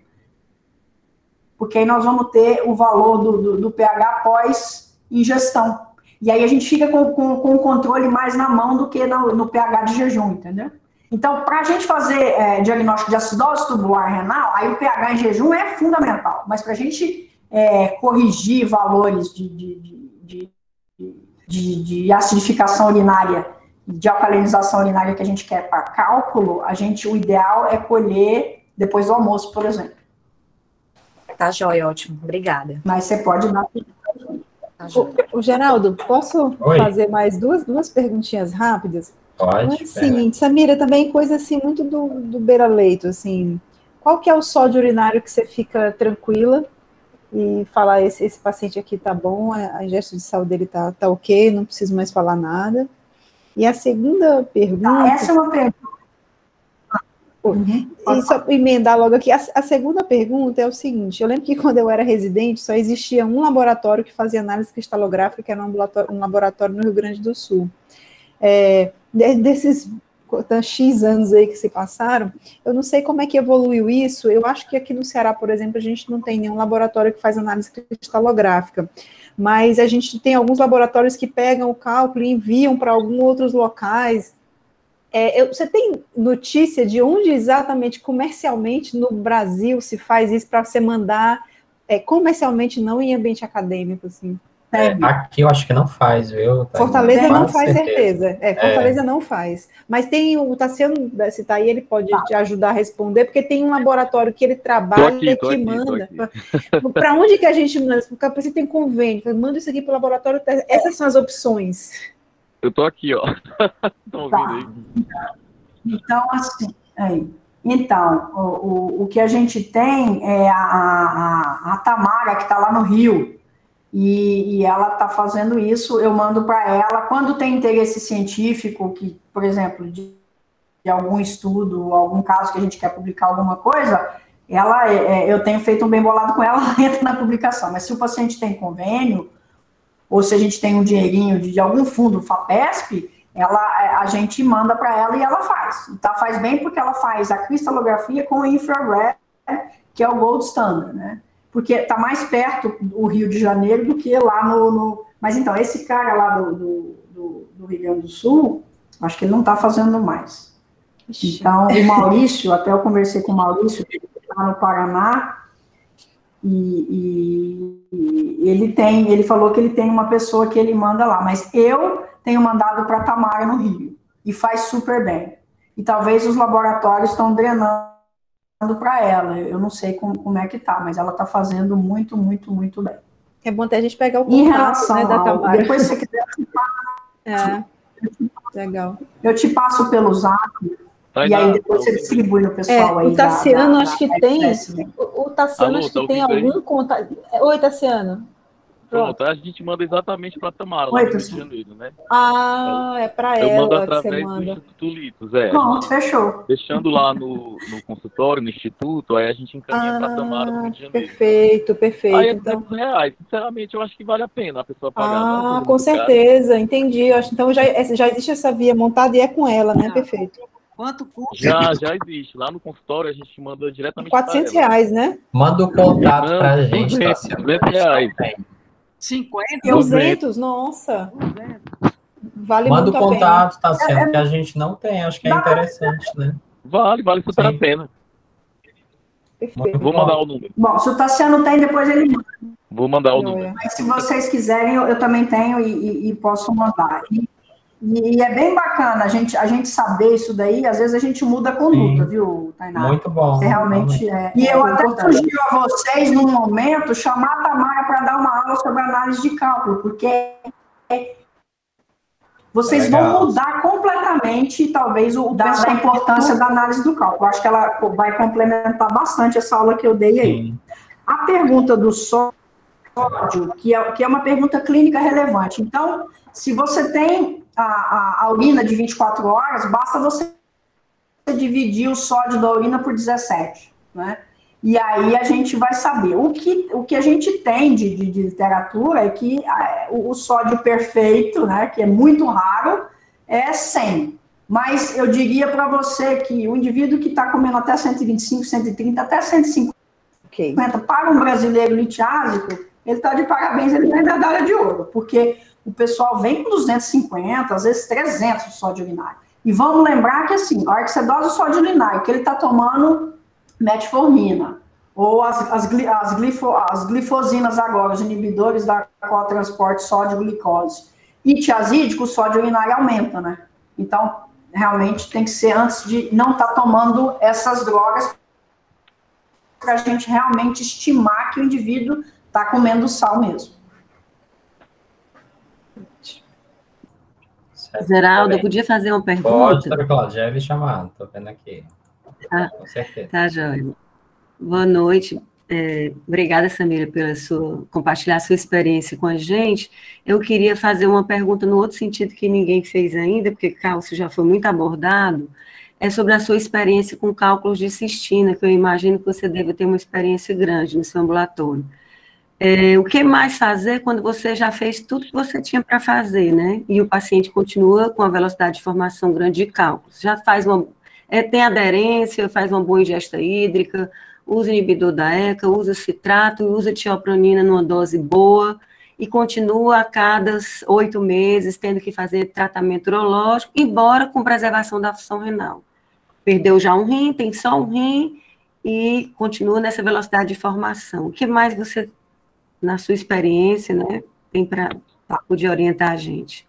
Porque aí nós vamos ter o valor do pH pós-ingestão. E aí a gente fica com o controle mais na mão do que no pH de jejum, entendeu? Então, para a gente fazer diagnóstico de acidose tubular renal, aí o pH em jejum é fundamental. Mas para a gente corrigir valores de acidificação urinária, de alcalinização urinária que a gente quer para cálculo, o ideal é colher depois do almoço, por exemplo. Tá jóia, ótimo. Obrigada. Mas você pode dar... O Geraldo, posso fazer mais duas perguntinhas rápidas? Pode. É o seguinte, Samira, também coisa assim, muito do beira-leito, assim, qual que é o sódio urinário que você fica tranquila e falar, esse paciente aqui tá bom, a ingestão de sal dele tá ok, não preciso mais falar nada. E a segunda pergunta... essa é uma pergunta. E só emendar logo aqui, a segunda pergunta é o seguinte, eu lembro que quando eu era residente, só existia um laboratório que fazia análise cristalográfica, que era um laboratório no Rio Grande do Sul. Desses X anos aí que se passaram, eu não sei como é que evoluiu isso, eu acho que aqui no Ceará, por exemplo, a gente não tem nenhum laboratório que faz análise cristalográfica, mas a gente tem alguns laboratórios que pegam o cálculo e enviam para alguns outros locais. Você tem notícia de onde exatamente, comercialmente, no Brasil se faz isso para você mandar comercialmente, não em ambiente acadêmico, assim? Aqui eu acho que não faz, viu? Fortaleza não faz, certeza. Fortaleza não faz. Mas tem o Tassiano, se tá aí, ele pode te ajudar a responder, porque tem um laboratório que ele trabalha e que manda. Para onde que a gente manda? Porque você tem convênio, manda isso aqui para o laboratório, essas são as opções. Eu tô aqui, ó. Estão ouvindo aí? Então, assim, Então, o que a gente tem é a Tamara, que está lá no Rio, e ela está fazendo isso, eu mando para ela, quando tem interesse científico, que, por exemplo, de algum estudo, algum caso que a gente quer publicar alguma coisa, eu tenho feito um bem bolado com ela, ela entra na publicação, mas se o paciente tem convênio, ou se a gente tem um dinheirinho de algum fundo, FAPESP, a gente manda para ela e ela faz. Então, faz bem porque ela faz a cristalografia com o infrared, que é o gold standard, né? Porque está mais perto do Rio de Janeiro do que lá no... Mas, então, esse cara lá do Rio Grande do Sul, acho que ele não está fazendo mais. Então, o Maurício, até eu conversei com o Maurício, que está no Paraná, e ele falou que ele tem uma pessoa que ele manda lá, mas eu tenho mandado para a Tamara no Rio, e faz super bem. E talvez os laboratórios estão drenando para ela, eu não sei como é que tá, mas ela está fazendo muito, muito, muito bem. É bom até a gente pegar o contato, em relação né, da Tamara. Depois, se você quiser, legal. Eu te passo pelo Zap, e aí depois você distribui no pessoal aí. O Tassiano, acho que tem. O Tassiano, Alô, acho que tem algum contato. Oi, Tassiano. Pronto, a gente manda exatamente para a Tamara, lá no Rio de Janeiro, né? É para ela. Eu mando que através você manda. do Instituto Litos, Pronto, fechou. Deixando lá no consultório, no Instituto, aí a gente encaminha para a Tamara do Rio de Janeiro. Perfeito. Aí é então... R$200. Sinceramente, eu acho que vale a pena a pessoa pagar. Com certeza, entendi. Eu acho, então já existe essa via montada e é com ela, né? Perfeito. Quanto custa? Já existe. Lá no consultório a gente manda diretamente R$400, né? Manda o contato para a gente, R$200. 50? 200, nossa. 200. Vale manda muito o contato, a pena. Tassiano, que a gente não tem, acho que é interessante, né? Vale super a pena. Perfeito. Vou mandar o número. Bom, se o Tassiano tem, depois ele manda. Vou mandar o número. Mas se vocês quiserem, eu também tenho e posso mandar. E é bem bacana a gente saber isso daí, às vezes a gente muda a conduta, viu, Tainá? Muito bom. Realmente é. E eu até sugiro a vocês, num momento, chamar a Tamara para dar uma aula sobre análise de cálculo, porque vocês vão mudar completamente, talvez, da importância da análise do cálculo. Acho que ela vai complementar bastante essa aula que eu dei aí. Sim. A pergunta do sódio, que é uma pergunta clínica relevante. Então, se você tem a urina de 24 horas, basta você dividir o sódio da urina por 17, né? E aí a gente vai saber. O que a gente tem de literatura é que o sódio perfeito, né, que é muito raro, é 100. Mas eu diria para você que o indivíduo que está comendo até 125, 130, até 150, para um brasileiro litiásico, ele está de parabéns, ele ganha medalha de ouro, porque o pessoal vem com 250, às vezes 300 de sódio urinário. E vamos lembrar que, assim, a hora que você dosa o sódio urinário, que ele está tomando metformina, ou as glifosinas agora, os inibidores da cotransporte sódio-glicose, e tiazídico, o sódio urinário aumenta, né? Então, realmente tem que ser antes de não estar tomando essas drogas, para a gente realmente estimar que o indivíduo está comendo sal mesmo. Geraldo, eu podia fazer uma pergunta? Pode, doutora Cláudia, já ia lhe chamar, estou vendo aqui. Com certeza. Tá, joia. Boa noite. Obrigada, Samira, pela compartilhar a sua experiência com a gente. Eu queria fazer uma pergunta no outro sentido que ninguém fez ainda, porque cálcio já foi muito abordado, é sobre a sua experiência com cálculos de cistina, que eu imagino que você deve ter uma experiência grande no seu ambulatório. O que mais fazer quando você já fez tudo que você tinha para fazer, né? E o paciente continua com a velocidade de formação grande de cálculos. Já faz tem aderência, faz uma boa ingesta hídrica, usa inibidor da ECA, usa citrato, usa tiopronina numa dose boa, e continua a cada 8 meses tendo que fazer tratamento urológico, embora com preservação da função renal. Perdeu já um rim, tem só um rim, e continua nessa velocidade de formação. O que mais você, na sua experiência, né, tem para poder orientar a gente?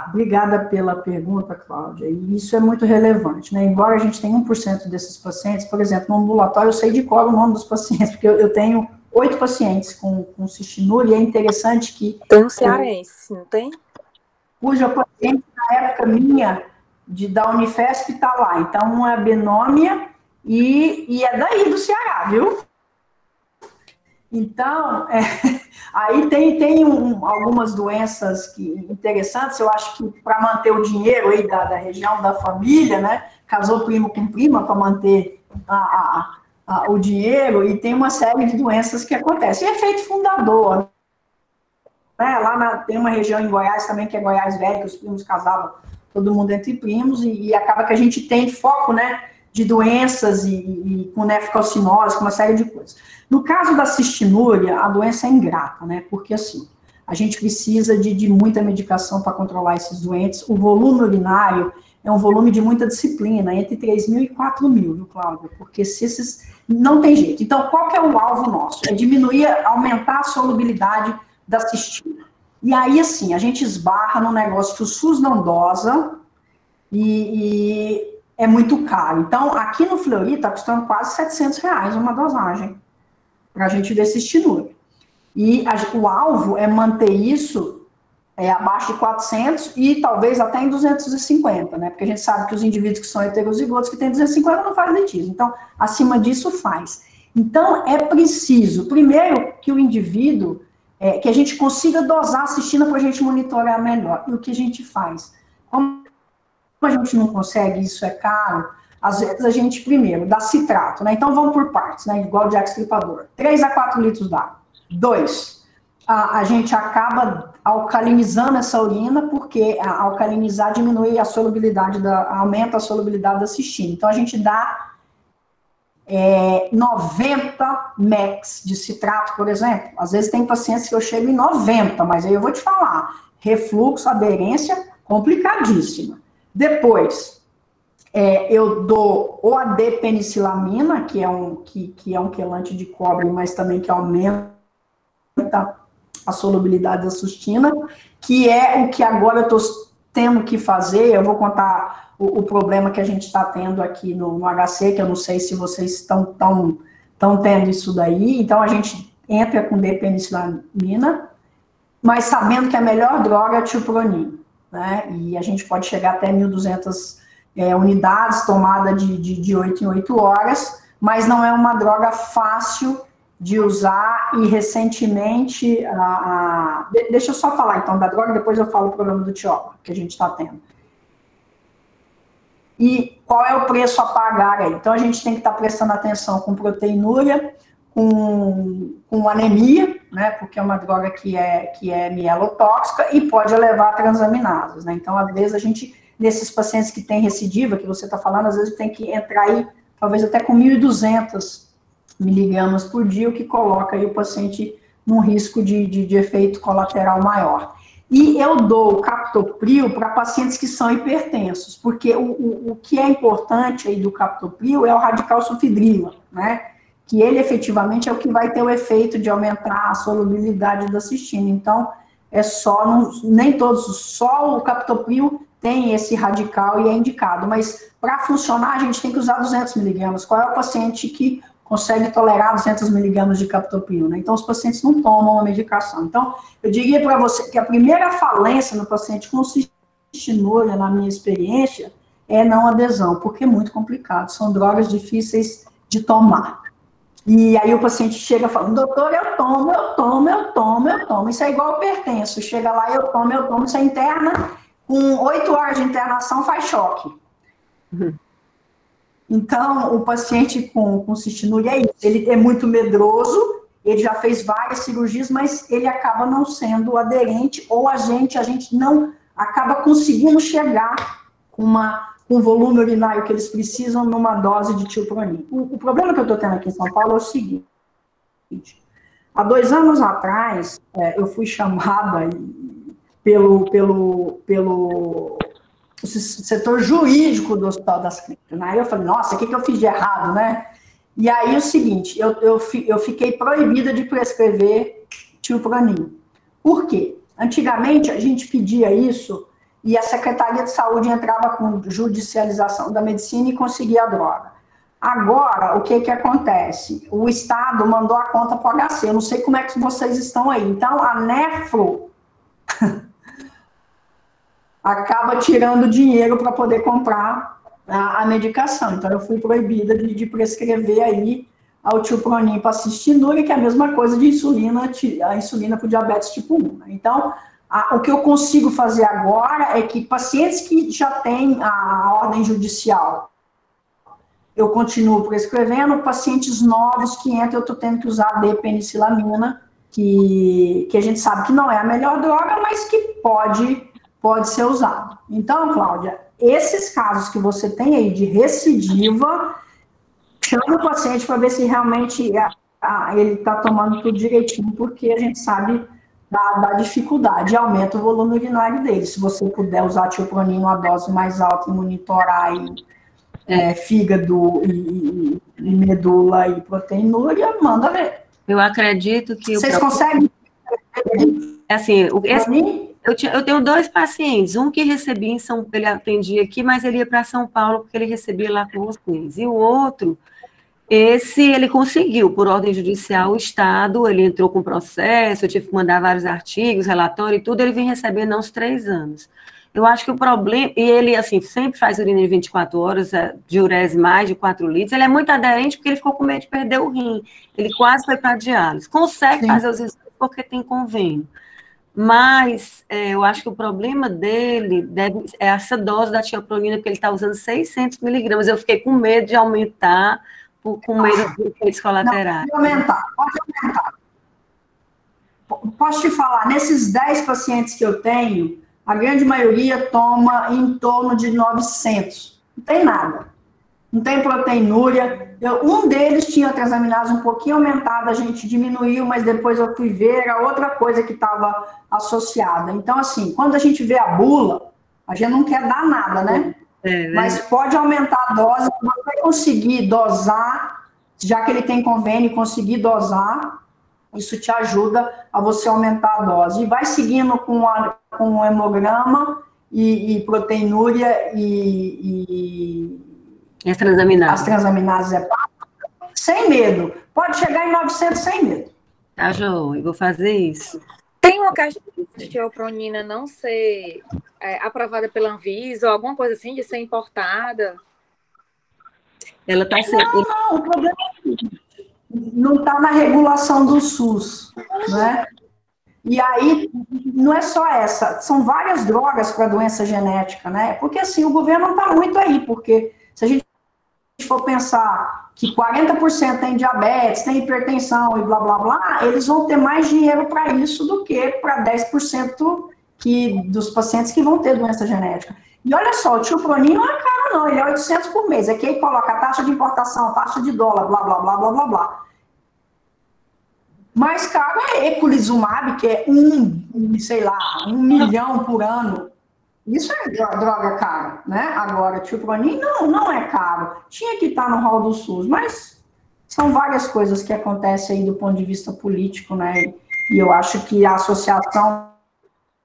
Obrigada pela pergunta, Cláudia, e isso é muito relevante, né? Embora a gente tenha 1% desses pacientes, por exemplo, no ambulatório eu sei de cor o nome dos pacientes, porque eu tenho 8 pacientes com cistinúria, e é interessante que... Tem um cearense, não tem? Cuja paciente, na época minha, da Unifesp, está lá. Então, uma é Benômia e é daí do Ceará, viu? Então, aí tem algumas doenças interessantes, eu acho que para manter o dinheiro aí da região da família, né? Casou primo com prima para manter o dinheiro, e tem uma série de doenças que acontecem. E efeito fundador, né? Lá tem uma região em Goiás também, que é Goiás Velho, que os primos casavam todo mundo entre primos, e acaba que a gente tem foco, né, de doenças e com nefrocalcinose, com uma série de coisas. No caso da cistinúria, a doença é ingrata, né, porque assim, a gente precisa de muita medicação para controlar esses doentes. O volume urinário é um volume de muita disciplina, entre 3.000 e 4.000, viu, Cláudia? Porque se esses... não tem jeito. Então, qual que é o alvo nosso? É diminuir, aumentar a solubilidade da cistina. E aí, assim, a gente esbarra num negócio que o SUS não dosa e é muito caro. Então, aqui no Fleury está custando quase R$700 uma dosagem para a gente ver cistinúria. E o alvo é manter isso abaixo de 400 e talvez até em 250, né? Porque a gente sabe que os indivíduos que são heterozigotos que têm 250 não fazem litígio. Então, acima disso faz. Então, é preciso, primeiro, que o indivíduo, que a gente consiga dosar a cistina para a gente monitorar melhor. E o que a gente faz? Como a gente não consegue, isso é caro, às vezes a gente, primeiro, dá citrato, né? Então, vamos por partes, né? Igual de extripador. 3 a 4 litros d'água. 2, a gente acaba alcalinizando essa urina, porque alcalinizar diminui a solubilidade, aumenta a solubilidade da cistina. Então, a gente dá 90 mEq de citrato, por exemplo. Às vezes tem pacientes que eu chego em 90, mas aí eu vou te falar, refluxo, aderência, complicadíssima. Depois, eu dou o AD-penicilamina, que é um quelante de cobre, mas também que aumenta a solubilidade da sustina, que é o que agora eu estou tendo que fazer. Eu vou contar o problema que a gente está tendo aqui no HC, que eu não sei se vocês estão tendo isso daí. Então, a gente entra com D-penicilamina, mas sabendo que a melhor droga é a tiopronin, né? E a gente pode chegar até 1.200 unidades, tomada de 8 em 8 horas, mas não é uma droga fácil de usar, e recentemente, deixa eu só falar então da droga, depois eu falo o problema do tiólogo que a gente está tendo. E qual é o preço a pagar aí? Então a gente tem que estar prestando atenção com proteinúria, com anemia, né, porque é uma droga que é mielotóxica e pode levar a transaminases, né? Então, às vezes, a gente, nesses pacientes que têm recidiva, que você está falando, às vezes tem que entrar aí, talvez até com 1.200 miligramas por dia, o que coloca aí o paciente num risco de efeito colateral maior. E eu dou o captopril para pacientes que são hipertensos, porque o que é importante aí do captopril é o radical sulfidrila, né? Que ele efetivamente é o que vai ter o efeito de aumentar a solubilidade da cistina. Então, nem todos, só o captopril tem esse radical e é indicado, mas para funcionar a gente tem que usar 200 miligramas. Qual é o paciente que consegue tolerar 200 miligramas de captopril, né? Então, os pacientes não tomam a medicação. Então, eu diria para você que a primeira falência no paciente com cistinúria, na minha experiência, é não adesão, porque é muito complicado, são drogas difíceis de tomar. E aí o paciente chega falando, doutor, eu tomo. Isso é igual ao hipertenso. Chega lá, eu tomo. Isso é interna, com 8 horas de internação faz choque. Uhum. Então, o paciente com cistinúria é isso. Ele é muito medroso, ele já fez várias cirurgias, mas ele acaba não sendo aderente, ou a gente não acaba conseguindo chegar com um volume urinário que eles precisam numa dose de tiopronin. O problema que eu estou tendo aqui em São Paulo é o seguinte. Há 2 anos atrás, eu fui chamada pelo setor jurídico do Hospital das Clínicas. Aí eu falei, nossa, o que eu fiz de errado, né? E aí o seguinte, eu fiquei proibida de prescrever tiopronin. Por quê? Antigamente, a gente pedia isso e a Secretaria de Saúde entrava com judicialização da medicina e conseguia a droga. Agora, o que acontece? O Estado mandou a conta para o HC, eu não sei como é que vocês estão aí. Então, a Nefro acaba tirando dinheiro para poder comprar a medicação. Então, eu fui proibida de prescrever aí ao tiopronin para cistinúria, que é a mesma coisa de a insulina para o diabetes tipo 1. Né? Então, o que eu consigo fazer agora é que pacientes que já têm a ordem judicial, eu continuo prescrevendo, pacientes novos que entram, eu estou tendo que usar a D-penicilamina, que a gente sabe que não é a melhor droga, mas que pode ser usado. Então, Cláudia, esses casos que você tem aí de recidiva, chama o paciente para ver se realmente ele está tomando tudo direitinho, porque a gente sabe da dificuldade, aumenta o volume urinário dele. Se você puder usar tiopronin numa dose mais alta e monitorar aí, fígado e medula e proteinúria, manda ver. Eu acredito que... Vocês conseguem? Assim, eu tenho 2 pacientes, um que recebia ele atendia aqui, mas ele ia para São Paulo porque ele recebia lá com vocês. E o outro, ele conseguiu, por ordem judicial, o Estado, ele entrou com processo, eu tive que mandar vários artigos, relatório e tudo, ele vem recebendo há uns 3 anos. Eu acho que o problema, e ele, assim, sempre faz urina de 24 horas, diurese mais de 4 litros, ele é muito aderente porque ele ficou com medo de perder o rim, ele quase foi para diálise, consegue fazer os exames porque tem convênio, mas eu acho que o problema dele é essa dose da tiopronin, porque ele está usando 600 miligramas, eu fiquei com medo de aumentar, com medo de efeitos colaterais. Pode aumentar. Posso te falar, nesses 10 pacientes que eu tenho, a grande maioria toma em torno de 900. Não tem nada. Não tem proteinúria. Um deles tinha transaminase um pouquinho aumentada, a gente diminuiu, mas depois eu fui ver, era outra coisa que estava associada. Então, assim, quando a gente vê a bula, a gente não quer dar nada, né? Mas pode aumentar a dose, você conseguir dosar, já que ele tem convênio, conseguir dosar, Isso te ajuda a você aumentar a dose. E vai seguindo com o hemograma e proteinúria e as transaminases. As transaminases sem medo. Pode chegar em 900 sem medo. Tá, João, eu vou fazer isso. Tem uma questão de osteopronina não ser aprovada pela Anvisa ou alguma coisa assim, de ser importada? Ela está sendo... Não, o problema não está na regulação do SUS, né? E aí, não é só essa, são várias drogas para doença genética, né? Porque assim, o governo não está muito aí, porque se a gente for pensar que 40% tem diabetes, tem hipertensão e blá, blá, blá, eles vão ter mais dinheiro para isso do que para 10% dos pacientes que vão ter doença genética. E olha só, o tiopronin não é caro não, ele é 800 por mês, é que aí coloca a taxa de importação, taxa de dólar, blá, blá, blá, blá, blá, blá. Mais caro é eculizumab, que é 1 milhão por ano. Isso é droga cara, né? Agora, tiopronin não é caro. Tinha que estar no rol do SUS, mas são várias coisas que acontecem aí do ponto de vista político, né? E eu acho que a associação,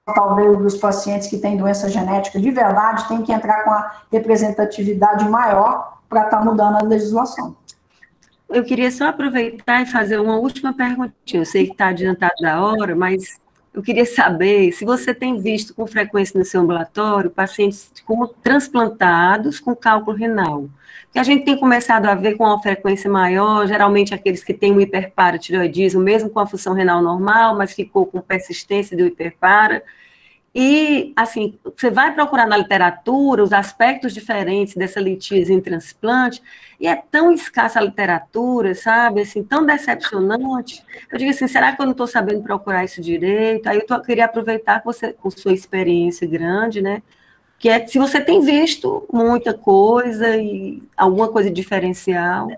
talvez, dos pacientes que têm doença genética de verdade, tem que entrar com a representatividade maior para estar mudando a legislação. Eu queria só aproveitar e fazer uma última perguntinha. Eu sei que está adiantado da hora, mas eu queria saber se você tem visto com frequência no seu ambulatório pacientes transplantados com cálculo renal. Porque a gente tem começado a ver com uma frequência maior, geralmente aqueles que têm um hiperparatireoidismo, mesmo com a função renal normal, mas ficou com persistência do hiperpara. E, assim, você vai procurar na literatura os aspectos diferentes dessa litíase em transplante, e é tão escassa a literatura, sabe, assim, tão decepcionante. Eu digo assim, será que eu não estou sabendo procurar isso direito? Aí eu queria aproveitar que você, com sua experiência grande, né, que é se você tem visto muita coisa e alguma coisa diferencial.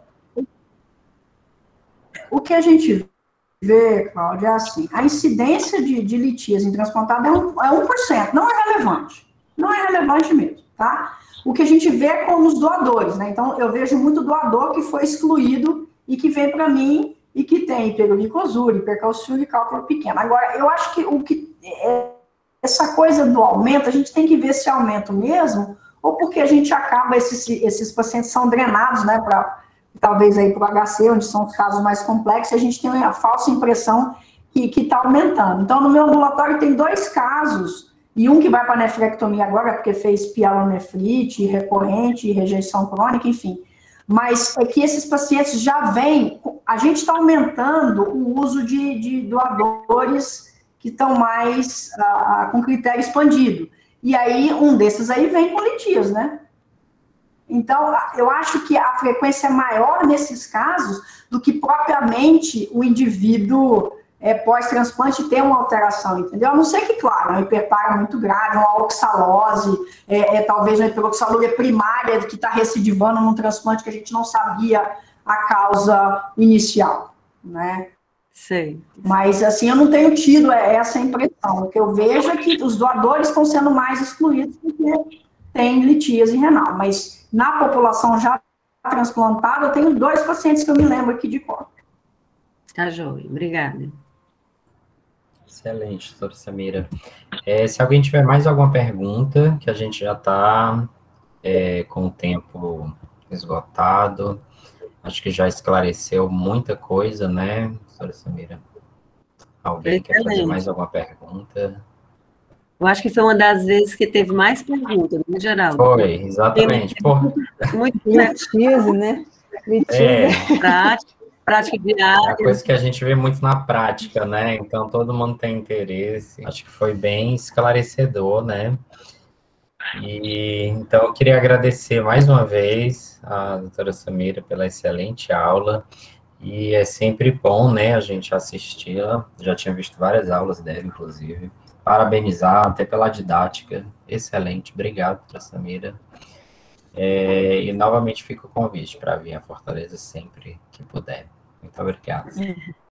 O que a gente vê, Cláudia, é assim, a incidência de litíase transplantada é 1%, não é relevante. Não é relevante mesmo, tá? O que a gente vê é com os doadores, né? Então, eu vejo muito doador que foi excluído e que vem para mim e que tem hiperuricosúria, hipercalciúria e cálculo pequeno. Agora, eu acho que essa coisa do aumento, a gente tem que ver se é aumento mesmo ou porque a gente acaba, esses pacientes são drenados, né, talvez aí para o HC, onde são os casos mais complexos, a gente tem a falsa impressão que está aumentando. Então, no meu ambulatório tem 2 casos, e um que vai para nefrectomia agora, porque fez pielonefrite recorrente, rejeição crônica, enfim. Mas é que esses pacientes já vêm, a gente está aumentando o uso de doadores que estão mais com critério expandido. E aí, um desses aí vem com litíase, né? Então, eu acho que a frequência é maior nesses casos do que propriamente o indivíduo pós-transplante ter uma alteração, entendeu? A não ser que, claro, uma hiperpara muito grave, uma oxalose, talvez uma hiperoxalúria primária que está recidivando num transplante que a gente não sabia a causa inicial, né? Sim. Mas, assim, eu não tenho tido essa impressão. O que eu vejo é que os doadores estão sendo mais excluídos porque tem litíase renal, mas na população já transplantada, eu tenho 2 pacientes que eu me lembro aqui de cor. Tá, joia. Obrigada. Excelente, doutora Samira. Se alguém tiver mais alguma pergunta, que a gente já está com o tempo esgotado, acho que já esclareceu muita coisa, né, doutora Samira? Alguém quer fazer mais alguma pergunta? Eu acho que foi uma das vezes que teve mais perguntas, no geral. Foi, exatamente. Muito litíase, né? Litíase. Prática diária. É uma coisa que a gente vê muito na prática, né? Então, todo mundo tem interesse. Acho que foi bem esclarecedor, né? E, então, eu queria agradecer mais uma vez a doutora Samira pela excelente aula. E é sempre bom, né, a gente assistir-la. Já tinha visto várias aulas dela, inclusive. Parabenizar até pela didática. Excelente. Obrigado, doutora Samira. E, novamente, fica o convite para vir a Fortaleza sempre que puder. Muito obrigado.